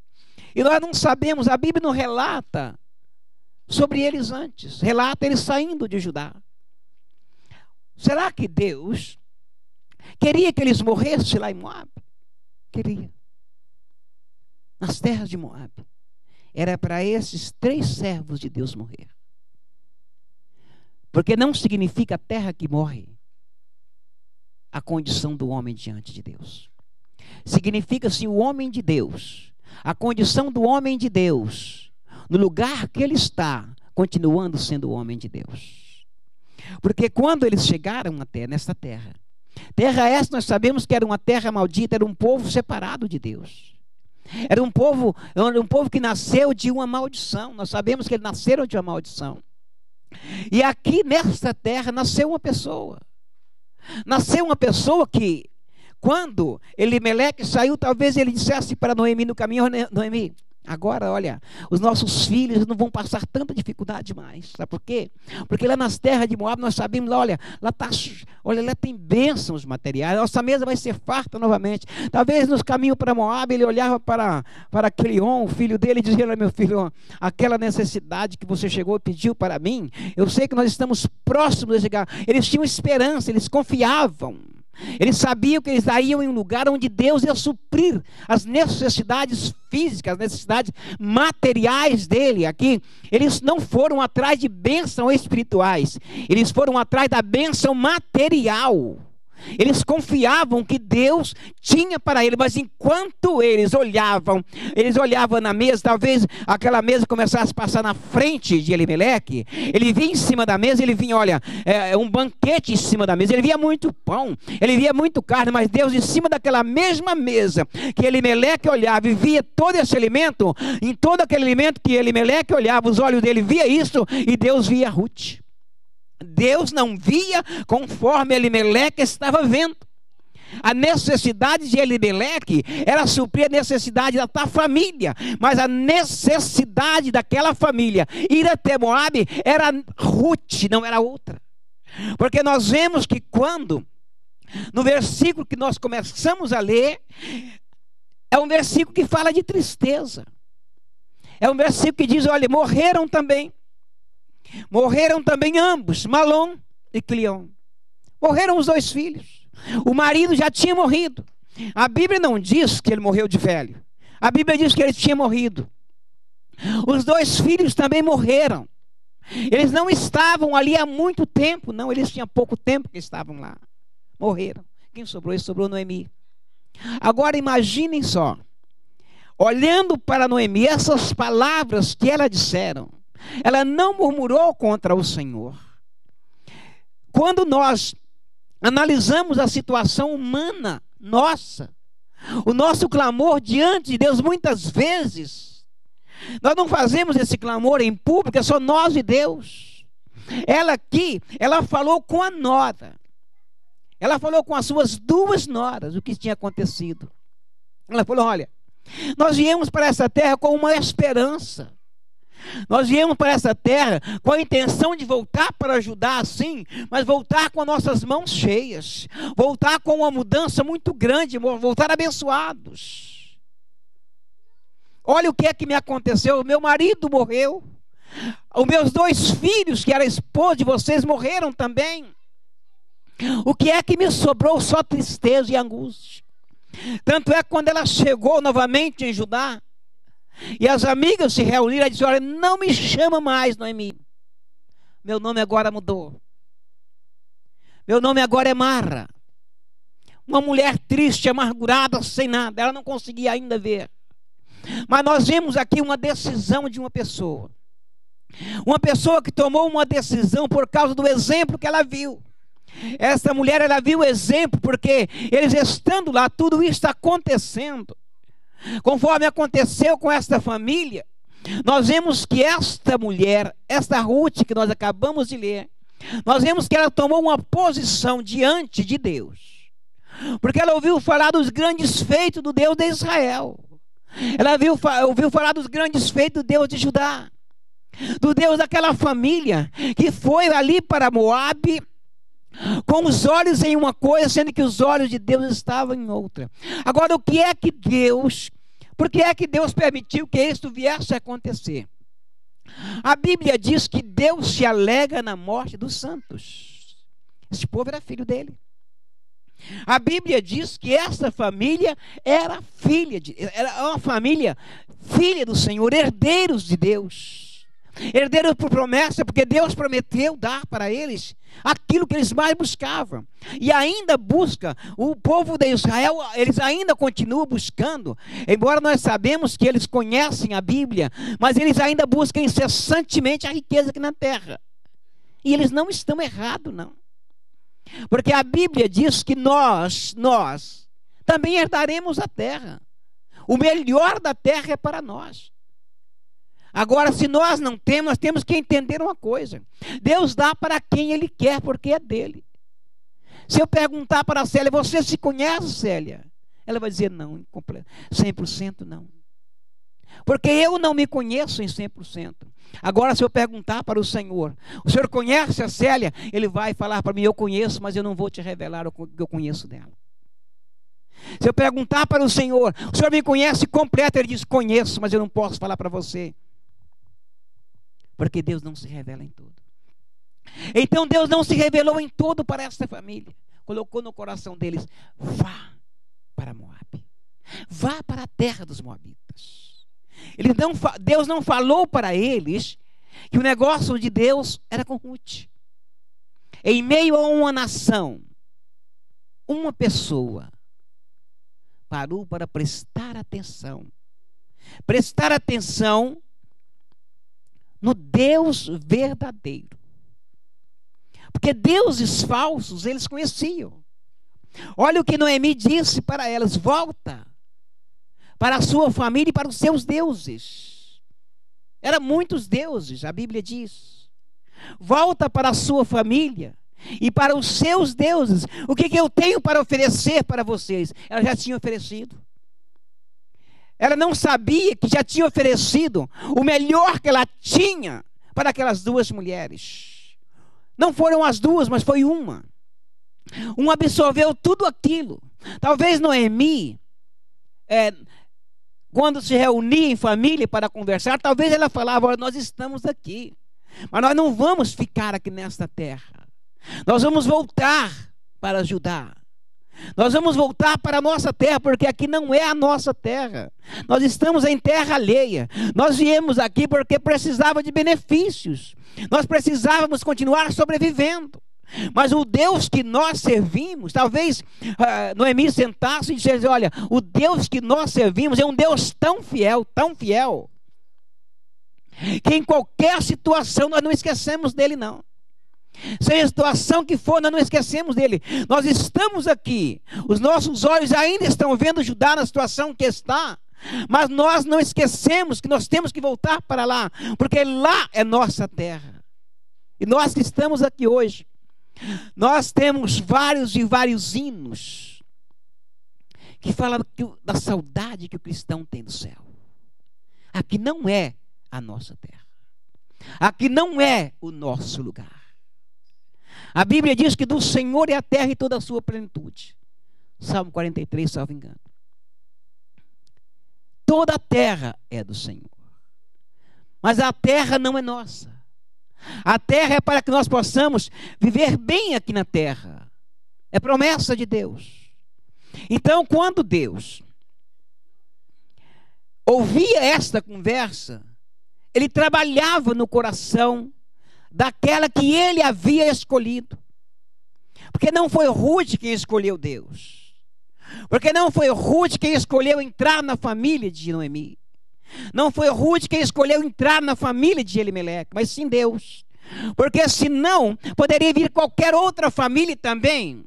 E nós não sabemos, a Bíblia não relata sobre eles antes. Relata eles saindo de Judá. Será que Deus queria que eles morressem lá em Moab? Queria. Nas terras de Moab. Era para esses 3 servos de Deus morrer. Porque não significa a terra que morre a condição do homem diante de Deus. Significa assim, o homem de Deus, a condição do homem de Deus, no lugar que ele está, continuando sendo o homem de Deus. Porque quando eles chegaram até nesta terra essa nós sabemos que era uma terra maldita, era um povo separado de Deus. Era um povo que nasceu de uma maldição. Nós sabemos que eles nasceram de uma maldição. E aqui nesta terra nasceu uma pessoa. Nasceu uma pessoa que, quando Elimeleque saiu, talvez ele dissesse para Noemi no caminho: Noemi, agora, olha, os nossos filhos não vão passar tanta dificuldade mais. Sabe por quê? Porque lá nas terras de Moab nós sabemos, lá tem bênçãos materiais. Nossa mesa vai ser farta novamente. Talvez nos caminhos para Moab ele olhava para Cleon, o filho dele, e dizia: olha, meu filho, aquela necessidade que você chegou e pediu para mim, eu sei que nós estamos próximos de chegar. Eles tinham esperança, eles confiavam. Eles sabiam que eles iam em um lugar onde Deus ia suprir as necessidades físicas, as necessidades materiais dele. Aqui, eles não foram atrás de bênçãos espirituais, eles foram atrás da bênção material. Eles confiavam que Deus tinha para ele, mas enquanto eles olhavam na mesa, talvez aquela mesa começasse a passar na frente de Elimeleque, ele vinha em cima da mesa, ele vinha, um banquete em cima da mesa, ele via muito pão, ele via muito carne, mas Deus em cima daquela mesma mesa que Elimeleque olhava e via todo esse alimento, em todo aquele alimento que Elimeleque olhava, os olhos dele via isso, e Deus via Ruth. Deus não via conforme Elimeleque estava vendo. A necessidade de Elimeleque era suprir a necessidade da tua família, mas a necessidade daquela família ir até Moabe era Ruth, não era outra. Porque nós vemos que quando, no versículo que nós começamos a ler, é um versículo que fala de tristeza. É um versículo que diz, olha, morreram também ambos, Malom e Cleon. Morreram os 2 filhos. O marido já tinha morrido. A Bíblia não diz que ele morreu de velho. A Bíblia diz que ele tinha morrido. Os 2 filhos também morreram. Eles não estavam ali há muito tempo. Não, eles tinham pouco tempo que estavam lá. Morreram. Quem sobrou? Ele sobrou Noemi. Agora imaginem só. Olhando para Noemi, essas palavras que ela disseram, ela não murmurou contra o Senhor. Quando nós analisamos a situação humana nossa, o nosso clamor diante de Deus, muitas vezes, nós não fazemos esse clamor em público, é só nós e Deus. Ela aqui, ela falou com a nora. Ela falou com as suas 2 noras o que tinha acontecido. Ela falou, olha, nós viemos para essa terra com uma esperança. Nós viemos para essa terra com a intenção de voltar para ajudar, sim, mas voltar com as nossas mãos cheias, voltar com uma mudança muito grande, voltar abençoados. Olha o que é que me aconteceu. O meu marido morreu, os meus 2 filhos, que era esposa de vocês, morreram também. O que é que me sobrou? Só tristeza e angústia. Tanto é que quando ela chegou novamente em Judá, e as amigas se reuniram e disseram, olha, não me chama mais Noemi. Meu nome agora mudou. Meu nome agora é Mara. Uma mulher triste, amargurada, sem nada. Ela não conseguia ainda ver. Mas nós vemos aqui uma decisão de uma pessoa. Uma pessoa que tomou uma decisão por causa do exemplo que ela viu. Essa mulher, ela viu o exemplo, porque eles estando lá, tudo isso está acontecendo. Conforme aconteceu com esta família, nós vemos que esta mulher, esta Ruth que nós acabamos de ler, nós vemos que ela tomou uma posição diante de Deus. Porque ela ouviu falar dos grandes feitos do Deus de Israel. Ela ouviu falar dos grandes feitos do Deus de Judá. Do Deus daquela família que foi ali para Moabe, com os olhos em uma coisa, sendo que os olhos de Deus estavam em outra. Agora, por que é que Deus permitiu que isto viesse a acontecer? A Bíblia diz que Deus se alegra na morte dos santos. Esse povo era filho dele. A Bíblia diz que essa família era uma família filha do Senhor, herdeiros de Deus. Herdeiros por promessa, porque Deus prometeu dar para eles aquilo que eles mais buscavam. E ainda busca, o povo de Israel, eles ainda continuam buscando. Embora nós sabemos que eles conhecem a Bíblia, mas eles ainda buscam incessantemente a riqueza aqui na terra. E eles não estão errados, não. Porque a Bíblia diz que nós também herdaremos a terra. O melhor da terra é para nós. Agora, se nós não temos, nós temos que entender uma coisa. Deus dá para quem Ele quer, porque é dele. Se eu perguntar para a Célia, você se conhece, Célia? Ela vai dizer não, 100% não. Porque eu não me conheço em 100%. Agora, se eu perguntar para o Senhor conhece a Célia? Ele vai falar para mim, eu conheço, mas eu não vou te revelar o que eu conheço dela. Se eu perguntar para o Senhor me conhece completo? Ele diz, conheço, mas eu não posso falar para você. Porque Deus não se revela em tudo. Então Deus não se revelou em tudo para esta família. Colocou no coração deles, vá para Moabe. Vá para a terra dos moabitas. Deus não falou para eles que o negócio de Deus era com Ruth. Em meio a uma nação, uma pessoa parou para prestar atenção. Prestar atenção no Deus verdadeiro. Porque deuses falsos eles conheciam. Olha o que Noemi disse para elas: volta para a sua família e para os seus deuses. Eram muitos deuses, a Bíblia diz. Volta para a sua família e para os seus deuses. O que eu tenho para oferecer para vocês? Ela já tinha oferecido. Ela não sabia que já tinha oferecido o melhor que ela tinha para aquelas duas mulheres. Não foram as duas, mas foi uma. Uma absorveu tudo aquilo. Talvez Noemi, quando se reunia em família para conversar, talvez ela falava: olha, nós estamos aqui, mas nós não vamos ficar aqui nesta terra. Nós vamos voltar para Judá. Nós vamos voltar para a nossa terra, porque aqui não é a nossa terra. Nós estamos em terra alheia. Nós viemos aqui porque precisava de benefícios. Nós precisávamos continuar sobrevivendo. Mas o Deus que nós servimos, talvez Noemi sentasse e dissesse: olha, o Deus que nós servimos é um Deus tão fiel, que em qualquer situação nós não esquecemos dele, não. Seja a situação que for, nós não esquecemos dele. Nós estamos aqui, os nossos olhos ainda estão vendo Judá na situação que está, mas nós não esquecemos que nós temos que voltar para lá, porque lá é nossa terra. E nós que estamos aqui hoje, nós temos vários e vários hinos que falam da saudade que o cristão tem do céu. Aqui não é a nossa terra. Aqui não é o nosso lugar. A Bíblia diz que do Senhor é a terra e toda a sua plenitude. Salmo 43, salvo engano. Toda a terra é do Senhor. Mas a terra não é nossa. A terra é para que nós possamos viver bem aqui na terra. É promessa de Deus. Então, quando Deus ouvia esta conversa, ele trabalhava no coração daquela que ele havia escolhido. Porque não foi Ruth quem escolheu Deus. Porque não foi Ruth quem escolheu entrar na família de Noemi. Não foi Ruth quem escolheu entrar na família de Elimeleque, mas sim Deus. Porque senão poderia vir qualquer outra família também.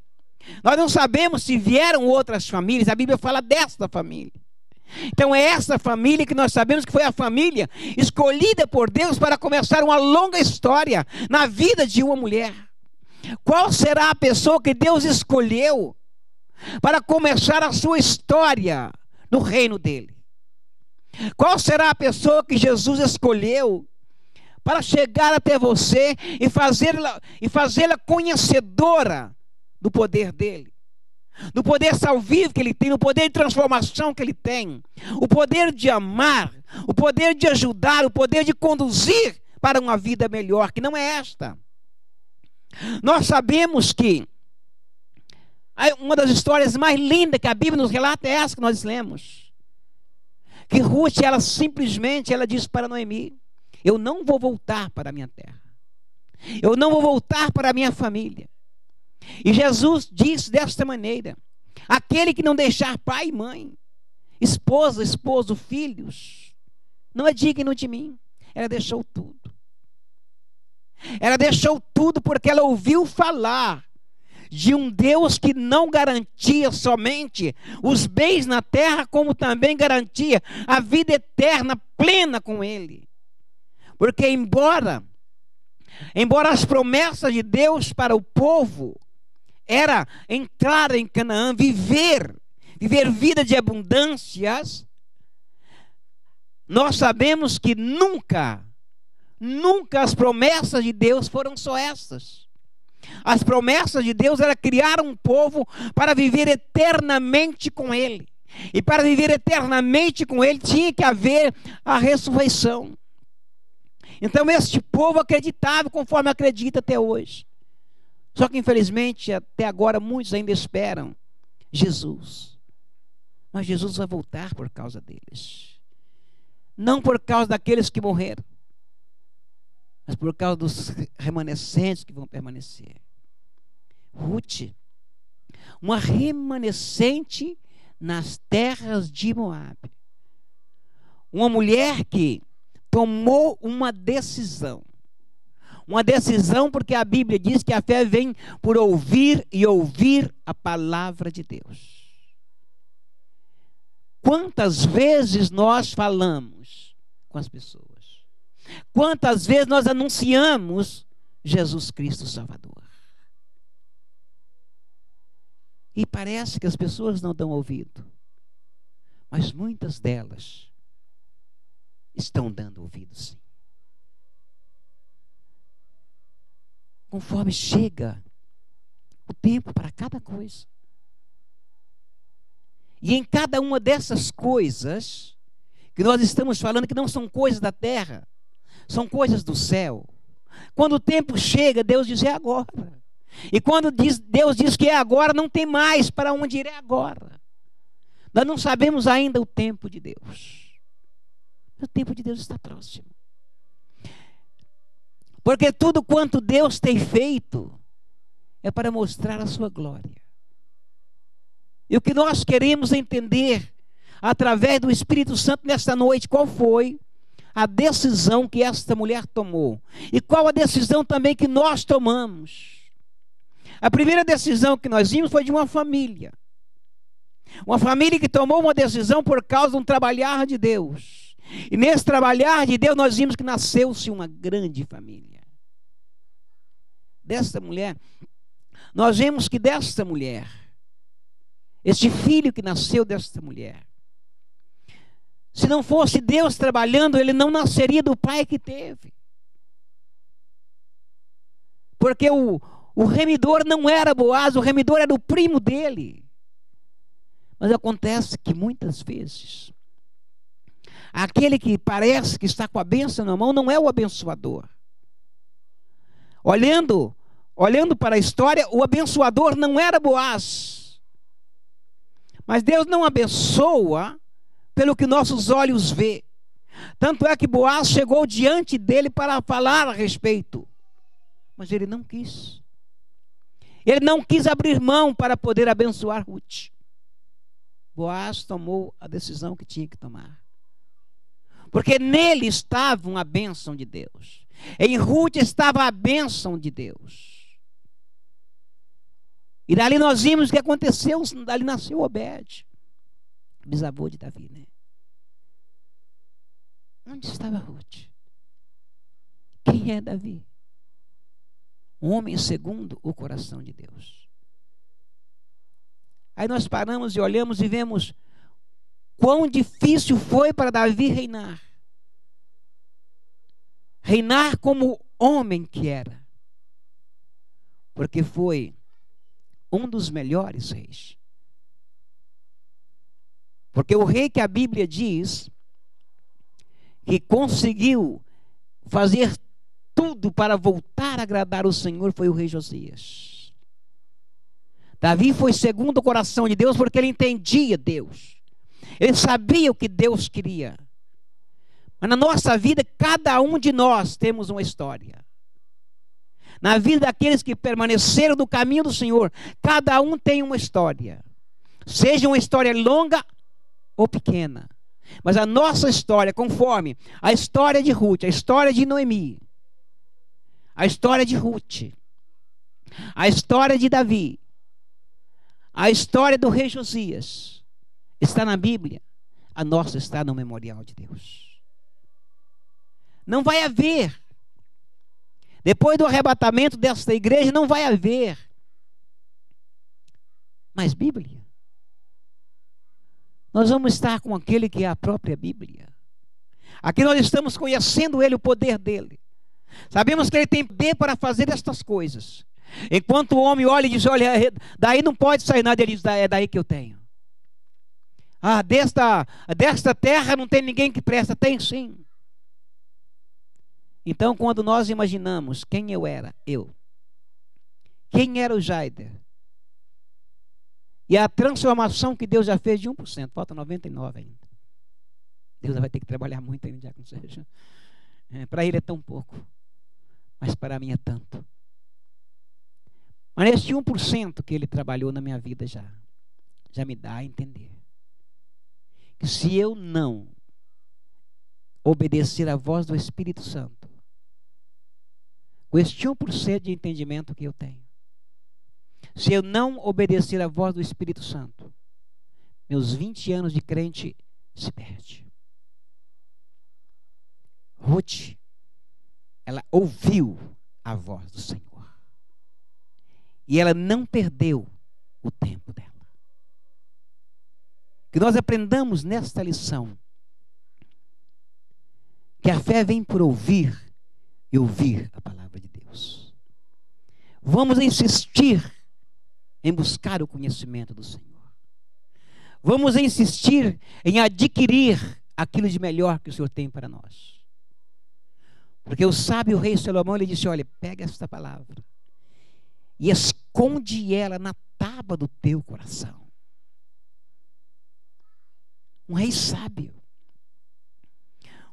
Nós não sabemos se vieram outras famílias. A Bíblia fala desta família. Então é essa família que nós sabemos que foi a família escolhida por Deus para começar uma longa história na vida de uma mulher. Qual será a pessoa que Deus escolheu para começar a sua história no reino dele? Qual será a pessoa que Jesus escolheu para chegar até você e fazê-la conhecedora do poder dele? Do poder salvífico que ele tem, do poder de transformação que ele tem, o poder de amar, o poder de ajudar, o poder de conduzir para uma vida melhor, que não é esta. Nós sabemos que uma das histórias mais lindas que a Bíblia nos relata é essa que nós lemos. Que Ruth, ela simplesmente disse para Noemi: eu não vou voltar para a minha terra. Eu não vou voltar para a minha família. E Jesus disse desta maneira: aquele que não deixar pai e mãe, esposa, esposo, filhos, não é digno de mim. Ela deixou tudo. Ela deixou tudo porque ela ouviu falar de um Deus que não garantia somente os bens na terra, como também garantia a vida eterna plena com ele. Porque embora as promessas de Deus para o povo era entrar em Canaã, viver vida de abundâncias, nós sabemos que nunca as promessas de Deus foram só essas. As promessas de Deus era criar um povo para viver eternamente com ele. E para viver eternamente com ele tinha que haver a ressurreição. Então este povo acreditava conforme acredita até hoje. Só que infelizmente até agora muitos ainda esperam Jesus. Mas Jesus vai voltar por causa deles. Não por causa daqueles que morreram, mas por causa dos remanescentes que vão permanecer. Ruth, uma remanescente nas terras de Moabe. Uma mulher que tomou uma decisão. Uma decisão porque a Bíblia diz que a fé vem por ouvir e ouvir a palavra de Deus. Quantas vezes nós falamos com as pessoas? Quantas vezes nós anunciamos Jesus Cristo Salvador. E parece que as pessoas não dão ouvido, mas muitas delas estão dando ouvido, sim. Conforme chega o tempo para cada coisa. E em cada uma dessas coisas que nós estamos falando, que não são coisas da terra, são coisas do céu. Quando o tempo chega, Deus diz: é agora. E quando Deus diz que é agora, não tem mais para onde ir, é agora. Nós não sabemos ainda o tempo de Deus. O tempo de Deus está próximo. Porque tudo quanto Deus tem feito é para mostrar a sua glória. E o que nós queremos entender através do Espírito Santo nesta noite, qual foi a decisão que esta mulher tomou? E qual a decisão também que nós tomamos? A primeira decisão que nós vimos foi de uma família. Uma família que tomou uma decisão por causa de um trabalhar de Deus. E nesse trabalhar de Deus nós vimos que nasceu-se uma grande família. Desta mulher, nós vemos que desta mulher, este filho que nasceu desta mulher, se não fosse Deus trabalhando, ele não nasceria do pai que teve. Porque o remidor não era Boaz, o remidor era o primo dele. Mas acontece que muitas vezes, aquele que parece que está com a bênção na mão não é o abençoador. Olhando para a história, o abençoador não era Boaz. Mas Deus não abençoa pelo que nossos olhos vê. Tanto é que Boaz chegou diante dele para falar a respeito. Mas ele não quis. Ele não quis abrir mão para poder abençoar Ruth. Boaz tomou a decisão que tinha que tomar. Porque nele estava uma bênção de Deus. Em Ruth estava a bênção de Deus. E dali nós vimos o que aconteceu. Dali nasceu Obed, bisavô de Davi, né? Onde estava Ruth? Quem é Davi? Um homem segundo o coração de Deus. Aí nós paramos e olhamos e vemos quão difícil foi para Davi reinar. Reinar como homem que era. Porque foi um dos melhores reis. Porque o rei que a Bíblia diz que conseguiu fazer tudo para voltar a agradar o Senhor foi o rei Josias. Davi foi segundo o coração de Deus porque ele entendia Deus. Ele sabia o que Deus queria. Mas na nossa vida, cada um de nós temos uma história. Na vida daqueles que permaneceram no caminho do Senhor, cada um tem uma história. Seja uma história longa ou pequena. Mas a nossa história, conforme a história de Ruth, a história de Noemi, a história de Ruth, a história de Davi, a história do rei Josias, está na Bíblia. A nossa está no memorial de Deus. Não vai haver, depois do arrebatamento desta igreja, não vai haver mais Bíblia. Nós vamos estar com aquele que é a própria Bíblia. Aqui nós estamos conhecendo ele, o poder dele. Sabemos que ele tem poder para fazer estas coisas. Enquanto o homem olha e diz: olha, daí não pode sair nada, ele diz: é daí que eu tenho. Ah, desta terra não tem ninguém que presta. Tem sim. Então, quando nós imaginamos quem eu era, quem era o Jaider, e a transformação que Deus já fez de 1%, falta 99% ainda. Deus vai ter que trabalhar muito ainda, já, seja. Para ele é tão pouco, mas para mim é tanto. Mas este 1% que ele trabalhou na minha vida já me dá a entender que se eu não obedecer à voz do Espírito Santo, com este 1% de entendimento que eu tenho, se eu não obedecer à voz do Espírito Santo, meus 20 anos de crente se perde. Ruth, ela ouviu a voz do Senhor. E ela não perdeu o tempo dela. Que nós aprendamos nesta lição que a fé vem por ouvir e ouvir a palavra de Deus. Vamos insistir em buscar o conhecimento do Senhor. Vamos insistir em adquirir aquilo de melhor que o Senhor tem para nós. Porque o sábio rei Salomão, ele disse, olha, pega esta palavra e esconde ela na tábua do teu coração. Um rei sábio.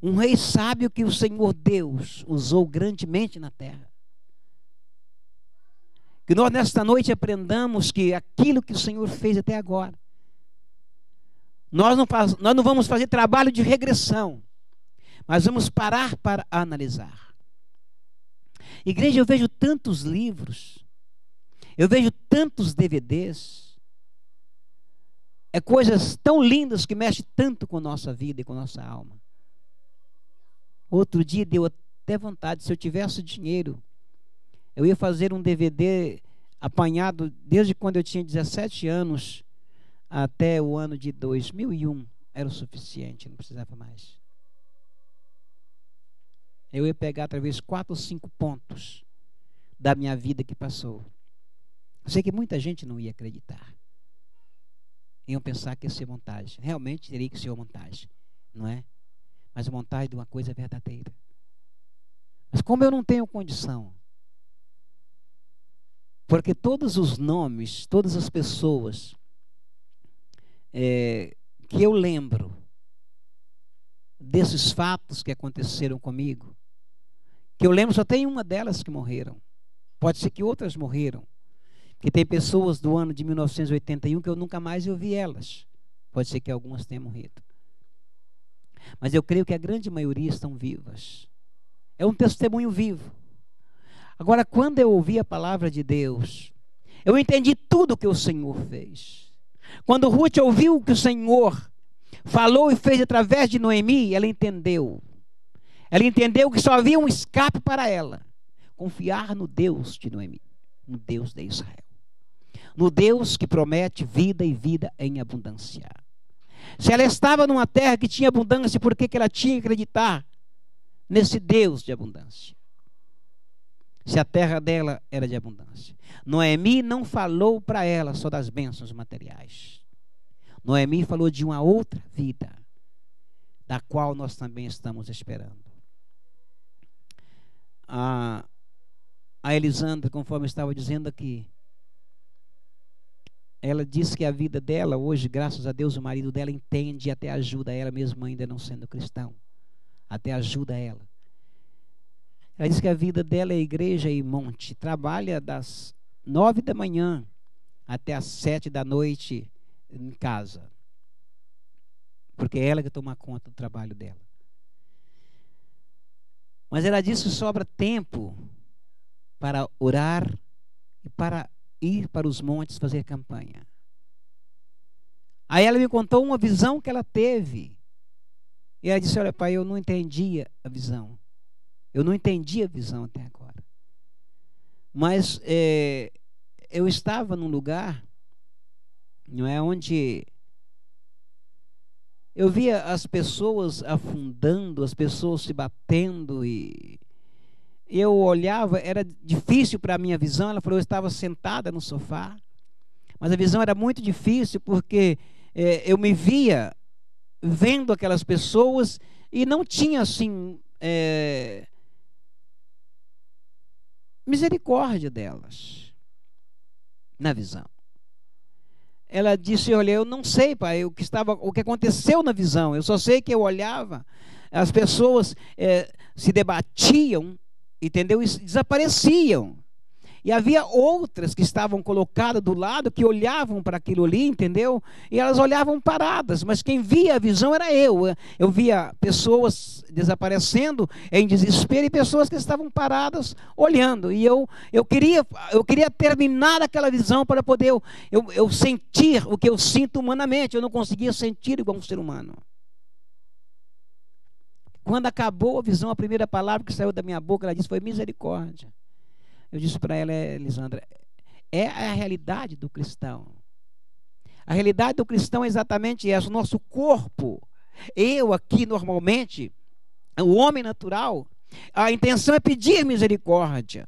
Um rei sábio que o Senhor Deus usou grandemente na terra. Que nós nesta noite aprendamos que aquilo que o Senhor fez até agora, nós não vamos fazer trabalho de regressão, mas vamos parar para analisar. Igreja, eu vejo tantos livros, eu vejo tantos DVDs, é coisas tão lindas que mexem tanto com a nossa vida e com a nossa alma. Outro dia deu até vontade, se eu tivesse dinheiro, eu ia fazer um DVD apanhado desde quando eu tinha 17 anos até o ano de 2001. Era o suficiente, não precisava mais. Eu ia pegar talvez 4 ou 5 pontos da minha vida que passou. Eu sei que muita gente não ia acreditar. Iam pensar que ia ser montagem. Realmente teria que ser uma montagem, não é? Mas a montagem de uma coisa verdadeira. Mas como eu não tenho condição, porque todos os nomes, todas as pessoas que eu lembro desses fatos que aconteceram comigo, que eu lembro só tem uma delas que morreram. Pode ser que outras morreram. Porque tem pessoas do ano de 1981 que eu nunca mais ouvi elas. Pode ser que algumas tenham morrido. Mas eu creio que a grande maioria estão vivas. É um testemunho vivo. Agora, quando eu ouvi a palavra de Deus, eu entendi tudo o que o Senhor fez. Quando Ruth ouviu o que o Senhor falou e fez através de Noemi, ela entendeu. Ela entendeu que só havia um escape para ela: confiar no Deus de Noemi, no Deus de Israel. No Deus que promete vida e vida em abundância. Se ela estava numa terra que tinha abundância, por que ela tinha que acreditar nesse Deus de abundância? Se a terra dela era de abundância. Noemi não falou para ela só das bênçãos materiais. Noemi falou de uma outra vida, da qual nós também estamos esperando. A Elisandra, conforme eu estava dizendo aqui, ela disse que a vida dela hoje, graças a Deus, o marido dela entende e até ajuda ela, mesmo ainda não sendo cristão. Até ajuda ela. Ela diz que a vida dela é igreja e monte. Trabalha das 9 da manhã até as 7 da noite em casa. Porque é ela que toma conta do trabalho dela. Mas ela diz que sobra tempo para orar e para ir para os montes fazer campanha. Aí ela me contou uma visão que ela teve. E ela disse, olha pai, eu não entendia a visão. Eu não entendi a visão até agora. Mas eu estava num lugar, não é, onde eu via as pessoas afundando, as pessoas se batendo, e eu olhava, era difícil para a minha visão. Ela falou, eu estava sentada no sofá, mas a visão era muito difícil, porque eu me via vendo aquelas pessoas e não tinha assim misericórdia delas na visão. Ela disse, olha, eu não sei, pai, o que aconteceu na visão. Eu só sei que eu olhava, as pessoas se debatiam, entendeu? E desapareciam. E havia outras que estavam colocadas do lado, que olhavam para aquilo ali, entendeu? E elas olhavam paradas, mas quem via a visão era eu. Eu via pessoas desaparecendo em desespero e pessoas que estavam paradas olhando. E eu queria terminar aquela visão para poder eu sentir o que eu sinto humanamente. Eu não conseguia sentir igual um ser humano. Quando acabou a visão, a primeira palavra que saiu da minha boca, ela disse, foi misericórdia. Eu disse para ela, Elisandra, é a realidade do cristão. A realidade do cristão é exatamente essa. O nosso corpo, eu aqui normalmente, o homem natural, a intenção é pedir misericórdia.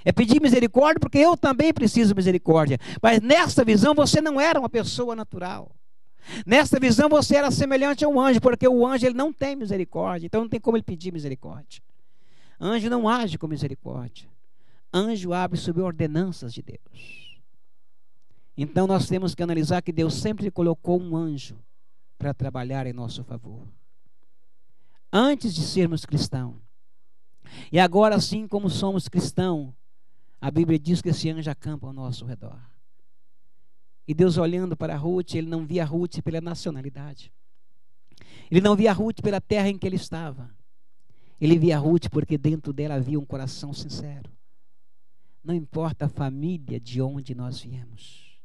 É pedir misericórdia porque eu também preciso de misericórdia. Mas nessa visão você não era uma pessoa natural. Nessa visão você era semelhante a um anjo, porque o anjo ele não tem misericórdia, então não tem como ele pedir misericórdia. Anjo não age com misericórdia. Anjo abre sob ordenanças de Deus. Então nós temos que analisar que Deus sempre colocou um anjo para trabalhar em nosso favor. Antes de sermos cristãos. E agora, assim como somos cristãos, a Bíblia diz que esse anjo acampa ao nosso redor. E Deus olhando para Ruth, ele não via Ruth pela nacionalidade. Ele não via Ruth pela terra em que ele estava. Ele via Ruth porque dentro dela havia um coração sincero. Não importa a família de onde nós viemos.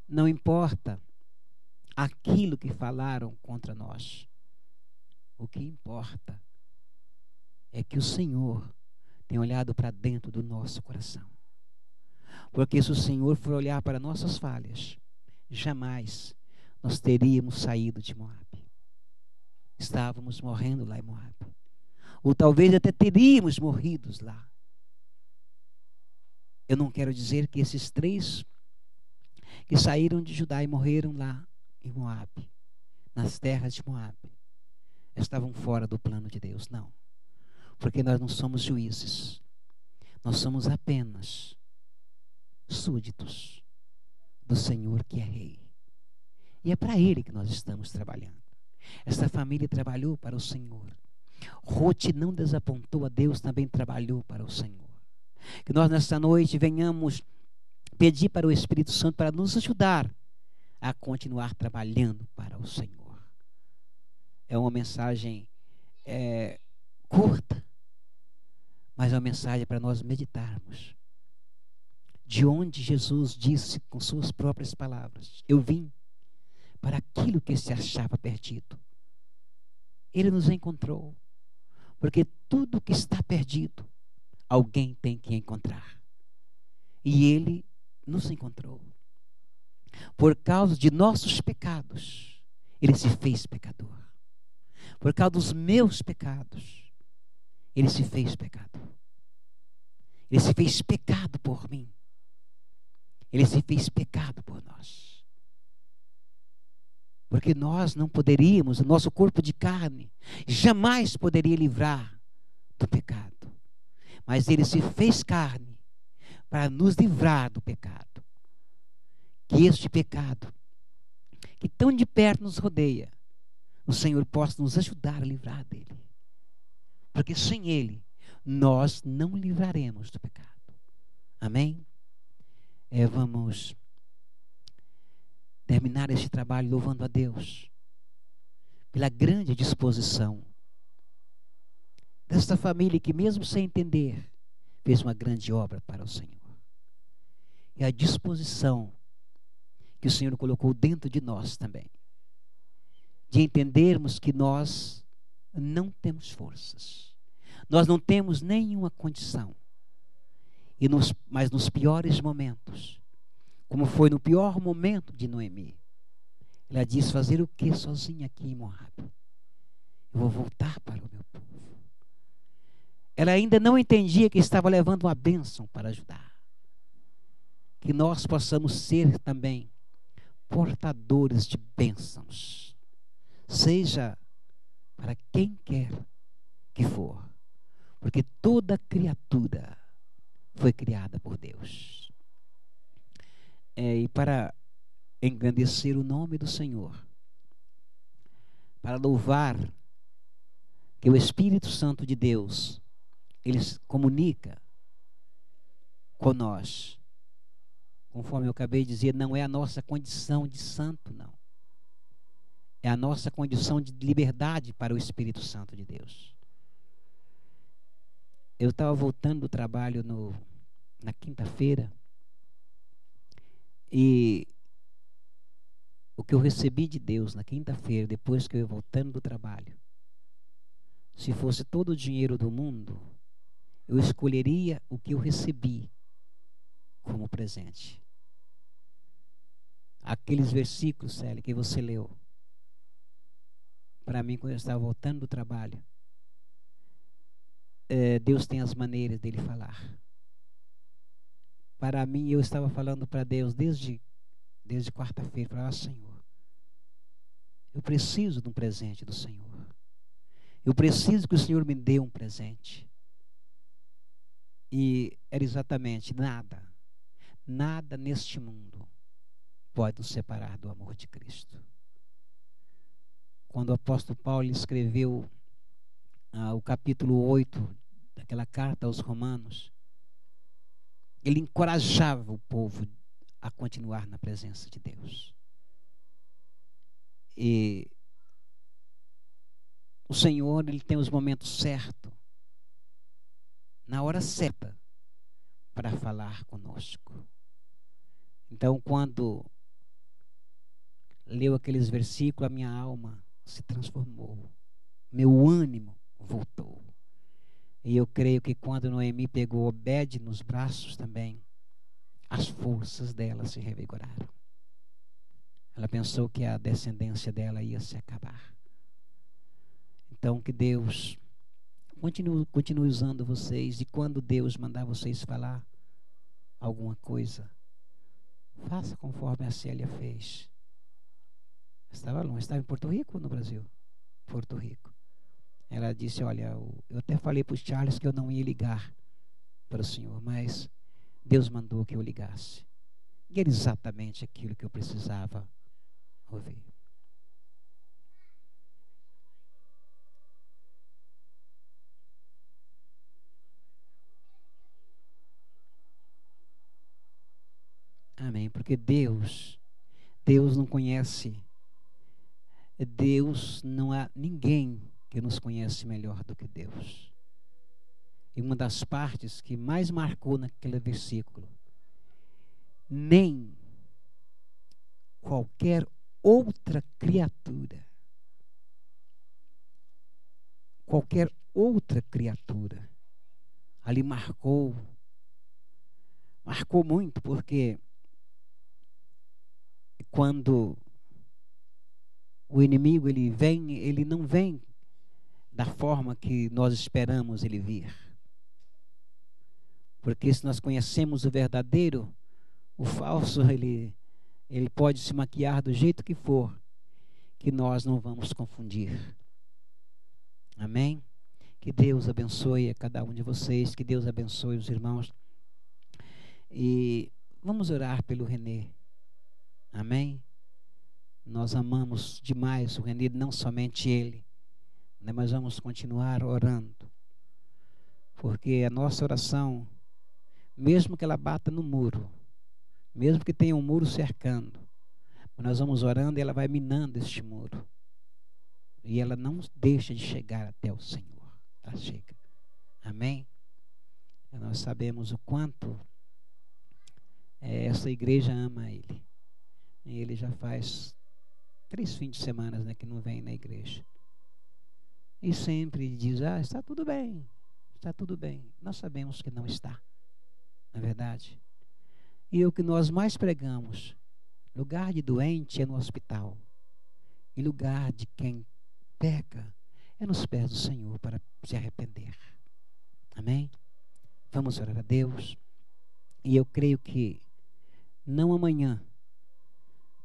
Não importa aquilo que falaram contra nós. O que importa é que o Senhor tem olhado para dentro do nosso coração. Porque se o Senhor for olhar para nossas falhas, jamais nós teríamos saído de Moabe. Estávamos morrendo lá em Moabe. Ou talvez até teríamos morrido lá. Eu não quero dizer que esses 3 que saíram de Judá e morreram lá em Moabe, nas terras de Moabe, estavam fora do plano de Deus. Não. Porque nós não somos juízes. Nós somos apenas súditos do Senhor que é Rei. E é para Ele que nós estamos trabalhando. Essa família trabalhou para o Senhor. Ruth não desapontou a Deus, também trabalhou para o Senhor. Que nós nesta noite venhamos pedir para o Espírito Santo para nos ajudar a continuar trabalhando para o Senhor. É uma mensagem curta, mas é uma mensagem para nós meditarmos. De onde Jesus disse com suas próprias palavras: eu vim para aquilo que se achava perdido. Ele nos encontrou, porque tudo que está perdido, alguém tem que encontrar. E Ele nos encontrou. Por causa de nossos pecados, Ele se fez pecador. Por causa dos meus pecados, Ele se fez pecado. Ele se fez pecado por mim. Ele se fez pecado por nós. Porque nós não poderíamos, o nosso corpo de carne jamais poderia livrar do pecado. Mas Ele se fez carne para nos livrar do pecado. Que este pecado, que tão de perto nos rodeia, o Senhor possa nos ajudar a livrar dele. Porque sem Ele, nós não livraremos do pecado. Amém? Vamos terminar este trabalho louvando a Deus pela grande disposição desta família que, mesmo sem entender, fez uma grande obra para o Senhor. E a disposição que o Senhor colocou dentro de nós também, de entendermos que nós não temos forças, nós não temos nenhuma condição. Mas nos piores momentos, como foi no pior momento de Noemi, ela diz: fazer o que sozinha aqui em Moabe? Eu vou voltar para o meu povo. Ela ainda não entendia que estava levando uma bênção para ajudar. Que nós possamos ser também portadores de bênçãos, seja para quem quer que for, porque toda criatura foi criada por Deus. E para engrandecer o nome do Senhor, para louvar que o Espírito Santo de Deus, Ele comunica com nós. Conforme eu acabei de dizer, não é a nossa condição de santo, não. É a nossa condição de liberdade para o Espírito Santo de Deus. Eu estava voltando do trabalho na quinta-feira, e o que eu recebi de Deus na quinta-feira, depois que eu ia voltando do trabalho, se fosse todo o dinheiro do mundo, eu escolheria o que eu recebi como presente. Aqueles versículos, Célia, que você leu, para mim, quando eu estava voltando do trabalho, Deus tem as maneiras dele falar. Para mim, eu estava falando para Deus desde quarta-feira, para Senhor, eu preciso de um presente do Senhor. Eu preciso que o Senhor me dê um presente. E era exatamente nada neste mundo pode nos separar do amor de Cristo. Quando o apóstolo Paulo escreveu o capítulo 8 daquela carta aos Romanos, ele encorajava o povo a continuar na presença de Deus. E o Senhor, ele tem os momentos certos, na hora certa, para falar conosco. Então, quando leu aqueles versículos, a minha alma se transformou, meu ânimo voltou. E eu creio que quando Noemi pegou Obed nos braços também, as forças dela se revigoraram. Ela pensou que a descendência dela ia se acabar. Então, que Deus continue usando vocês, e quando Deus mandar vocês falar alguma coisa, faça conforme a Célia fez. Estava longe, estava em Porto Rico ou no Brasil? Porto Rico. Ela disse, olha, eu até falei para o Charles que eu não ia ligar para o senhor, mas Deus mandou que eu ligasse. E era exatamente aquilo que eu precisava ouvir. Amém, porque Deus não conhece, Deus, não há ninguém que nos conhece melhor do que Deus. E uma das partes que mais marcou naquele versículo, nem qualquer outra criatura ali marcou muito, porque quando o inimigo ele não vem da forma que nós esperamos ele vir. Porque se nós conhecemos o verdadeiro, o falso ele pode se maquiar do jeito que for, que nós não vamos confundir. Amém? Que Deus abençoe a cada um de vocês, que Deus abençoe os irmãos. E vamos orar pelo Renê. Amém? Nós amamos demais o Renê, não somente ele, né, mas vamos continuar orando. Porque a nossa oração, mesmo que ela bata no muro, mesmo que tenha um muro cercando, nós vamos orando e ela vai minando este muro. E ela não deixa de chegar até o Senhor. Ela chega. Amém? E nós sabemos o quanto essa igreja ama ele. E ele já faz 3 fins de semana, né, que não vem na igreja. E sempre diz, está tudo bem. Está tudo bem. Nós sabemos que não está. Não é verdade? E o que nós mais pregamos, lugar de doente é no hospital. E lugar de quem peca é nos pés do Senhor para se arrepender. Amém? Vamos orar a Deus. E eu creio que não amanhã,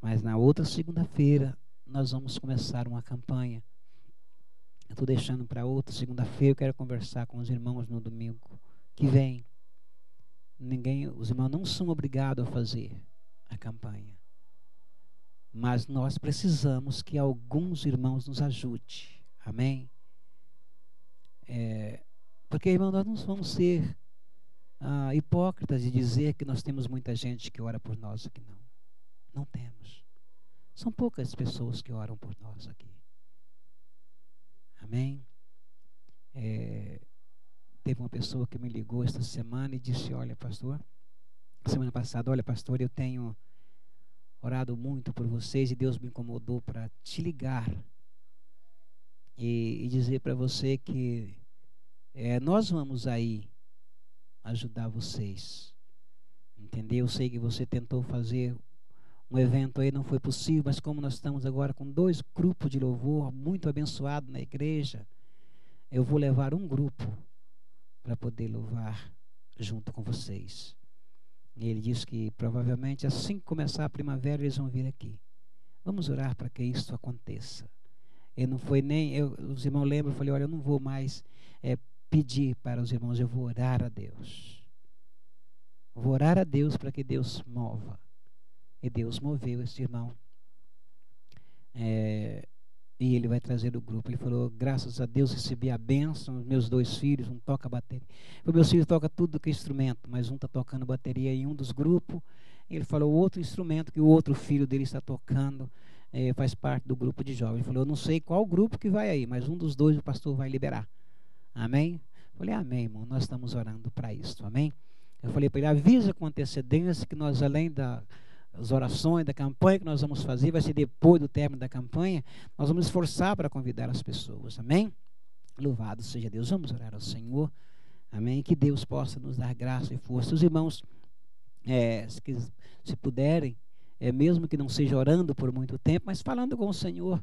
mas na outra segunda-feira nós vamos começar uma campanha. Eu estou deixando para outra segunda-feira. Eu quero conversar com os irmãos no domingo que vem. Os irmãos não são obrigados a fazer a campanha, mas nós precisamos que alguns irmãos nos ajudem. Amém? Porque, irmão, nós não vamos ser hipócritas de dizer que nós temos muita gente que ora por nós aqui. Não temos. São poucas pessoas que oram por nós aqui. Amém? Teve uma pessoa que me ligou esta semana e disse, olha, pastor, semana passada, olha, pastor, eu tenho orado muito por vocês e Deus me incomodou para te ligar e dizer para você que nós vamos aí ajudar vocês. Entendeu? Eu sei que você tentou fazer um evento aí, não foi possível, mas como nós estamos agora com 2 grupos de louvor muito abençoados na igreja, eu vou levar um grupo para poder louvar junto com vocês. E ele disse que provavelmente assim que começar a primavera eles vão vir aqui. Vamos orar para que isso aconteça. Eu não foi nem, os irmãos lembram, eu falei, olha, eu não vou mais pedir para os irmãos, eu vou orar a Deus. Vou orar a Deus para que Deus mova. E Deus moveu esse irmão. E ele vai trazer o grupo. Ele falou, graças a Deus recebi a bênção. Meus 2 filhos, um toca bateria. O meu filho toca tudo que é instrumento, mas um está tocando bateria em um dos grupos. Ele falou, o outro instrumento que o outro filho dele está tocando faz parte do grupo de jovens. Ele falou, eu não sei qual grupo que vai aí, mas um dos 2 o pastor vai liberar. Amém? Eu falei, amém, irmão, nós estamos orando para isso, amém? Eu falei para ele, avisa com antecedência que nós, além das orações, da campanha que nós vamos fazer, vai ser depois do término da campanha, nós vamos esforçar para convidar as pessoas, amém? Louvado seja Deus, vamos orar ao Senhor, amém? Que Deus possa nos dar graça e força. Os irmãos, se puderem, mesmo que não seja orando por muito tempo, mas falando com o Senhor,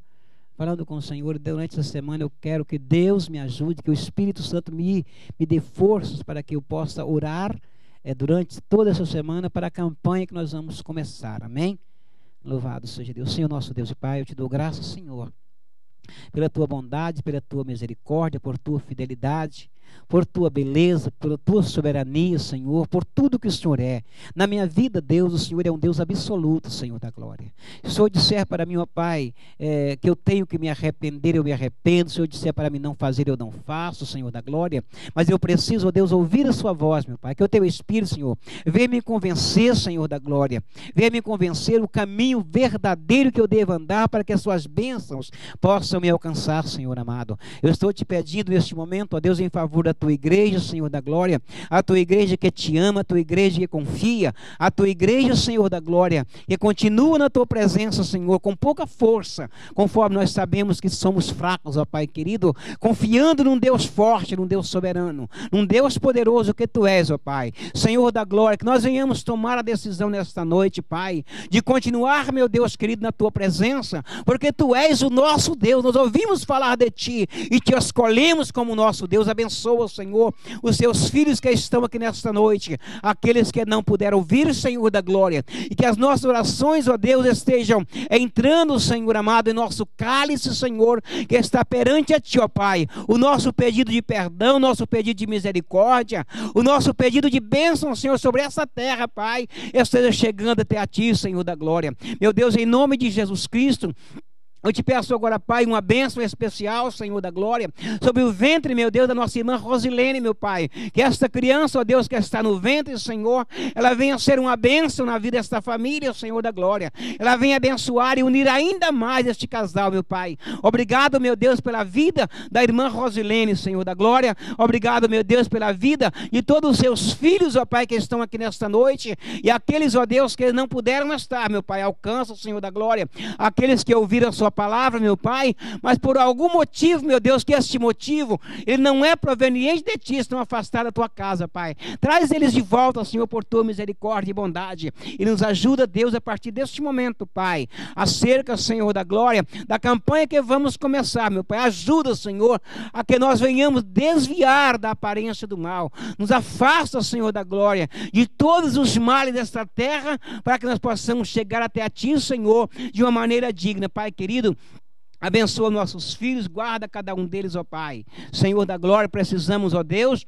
durante essa semana eu quero que Deus me ajude, que o Espírito Santo me dê forças para que eu possa orar durante toda essa semana para a campanha que nós vamos começar, amém? Louvado seja Deus. Senhor nosso Deus e Pai, eu te dou graças, Senhor, pela tua bondade, pela tua misericórdia, por tua fidelidade, por tua beleza, por tua soberania, Senhor, por tudo que o Senhor é. Na minha vida, Deus, o Senhor é um Deus absoluto, Senhor da glória. Se o Senhor disser para mim, ó Pai, que eu tenho que me arrepender, eu me arrependo. Se o Senhor disser para mim não fazer, eu não faço, Senhor da glória. Mas eu preciso, ó Deus, ouvir a sua voz, meu Pai, que o teu Espírito, Senhor, venha me convencer, Senhor da glória. Venha me convencer o caminho verdadeiro que eu devo andar para que as suas bênçãos possam me alcançar, Senhor amado. Eu estou te pedindo neste momento, ó Deus, em favor da tua igreja, Senhor da glória, a tua igreja que te ama, a tua igreja que confia, a tua igreja, Senhor da glória, que continua na tua presença, Senhor, com pouca força, conforme nós sabemos que somos fracos, ó Pai querido, confiando num Deus forte, num Deus soberano, num Deus poderoso que tu és, ó Pai, Senhor da glória, que nós venhamos tomar a decisão nesta noite, Pai, de continuar, meu Deus querido, na tua presença, porque tu és o nosso Deus, nós ouvimos falar de ti e te escolhemos como nosso Deus. Abençoa, Senhor, os seus filhos que estão aqui nesta noite, aqueles que não puderam ouvir, Senhor da glória, e que as nossas orações, ó Deus, estejam entrando, Senhor amado, em nosso cálice, Senhor, que está perante a ti, ó Pai, o nosso pedido de perdão, o nosso pedido de misericórdia, o nosso pedido de bênção, Senhor, sobre essa terra, Pai, esteja chegando até a ti, Senhor da glória. Meu Deus, em nome de Jesus Cristo, eu te peço agora, Pai, uma bênção especial, Senhor da glória, sobre o ventre, meu Deus, da nossa irmã Rosilene, meu Pai. Que esta criança, ó Deus, que está no ventre, Senhor, ela venha ser uma bênção na vida desta família, Senhor da glória. Ela venha abençoar e unir ainda mais este casal, meu Pai. Obrigado, meu Deus, pela vida da irmã Rosilene, Senhor da glória. Obrigado, meu Deus, pela vida de todos os seus filhos, ó Pai, que estão aqui nesta noite. E aqueles, ó Deus, que não puderam estar, meu Pai, alcança, Senhor da glória. Aqueles que ouviram a sua palavra, meu Pai, mas por algum motivo, meu Deus, que este motivo, ele não é proveniente de ti, estão afastados da tua casa, Pai. Traz eles de volta, Senhor, por tua misericórdia e bondade, e nos ajuda, Deus, a partir deste momento, Pai, acerca, Senhor, da glória, da campanha que vamos começar, meu Pai. Ajuda, Senhor, a que nós venhamos desviar da aparência do mal. Nos afasta, Senhor, da glória, de todos os males desta terra, para que nós possamos chegar até a ti, Senhor, de uma maneira digna, Pai querido. Abençoa nossos filhos, guarda cada um deles, ó Pai. Senhor da glória, precisamos, ó Deus,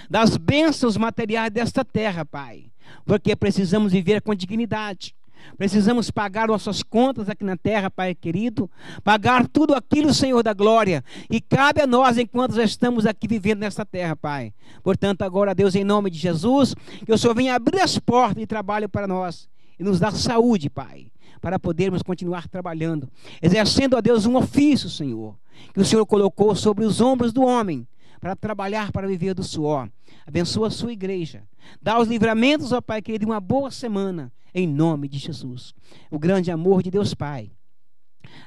das bênçãos materiais desta terra, Pai, porque precisamos viver com dignidade. Precisamos pagar nossas contas aqui na terra, Pai querido, pagar tudo aquilo, Senhor da glória, e cabe a nós enquanto já estamos aqui vivendo nessa terra, Pai. Portanto, agora, Deus, em nome de Jesus, que o Senhor venha abrir as portas de trabalho para nós e nos dar saúde, Pai, para podermos continuar trabalhando, exercendo a Deus um ofício, Senhor, que o Senhor colocou sobre os ombros do homem, para trabalhar, para viver do suor. Abençoa a sua igreja, dá os livramentos, ó Pai querido, uma boa semana, em nome de Jesus. O grande amor de Deus Pai,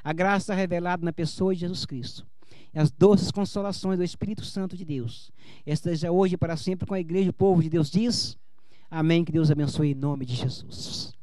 a graça revelada na pessoa de Jesus Cristo, e as doces consolações do Espírito Santo de Deus esteja hoje e para sempre com a igreja e o povo de Deus diz amém, que Deus abençoe em nome de Jesus.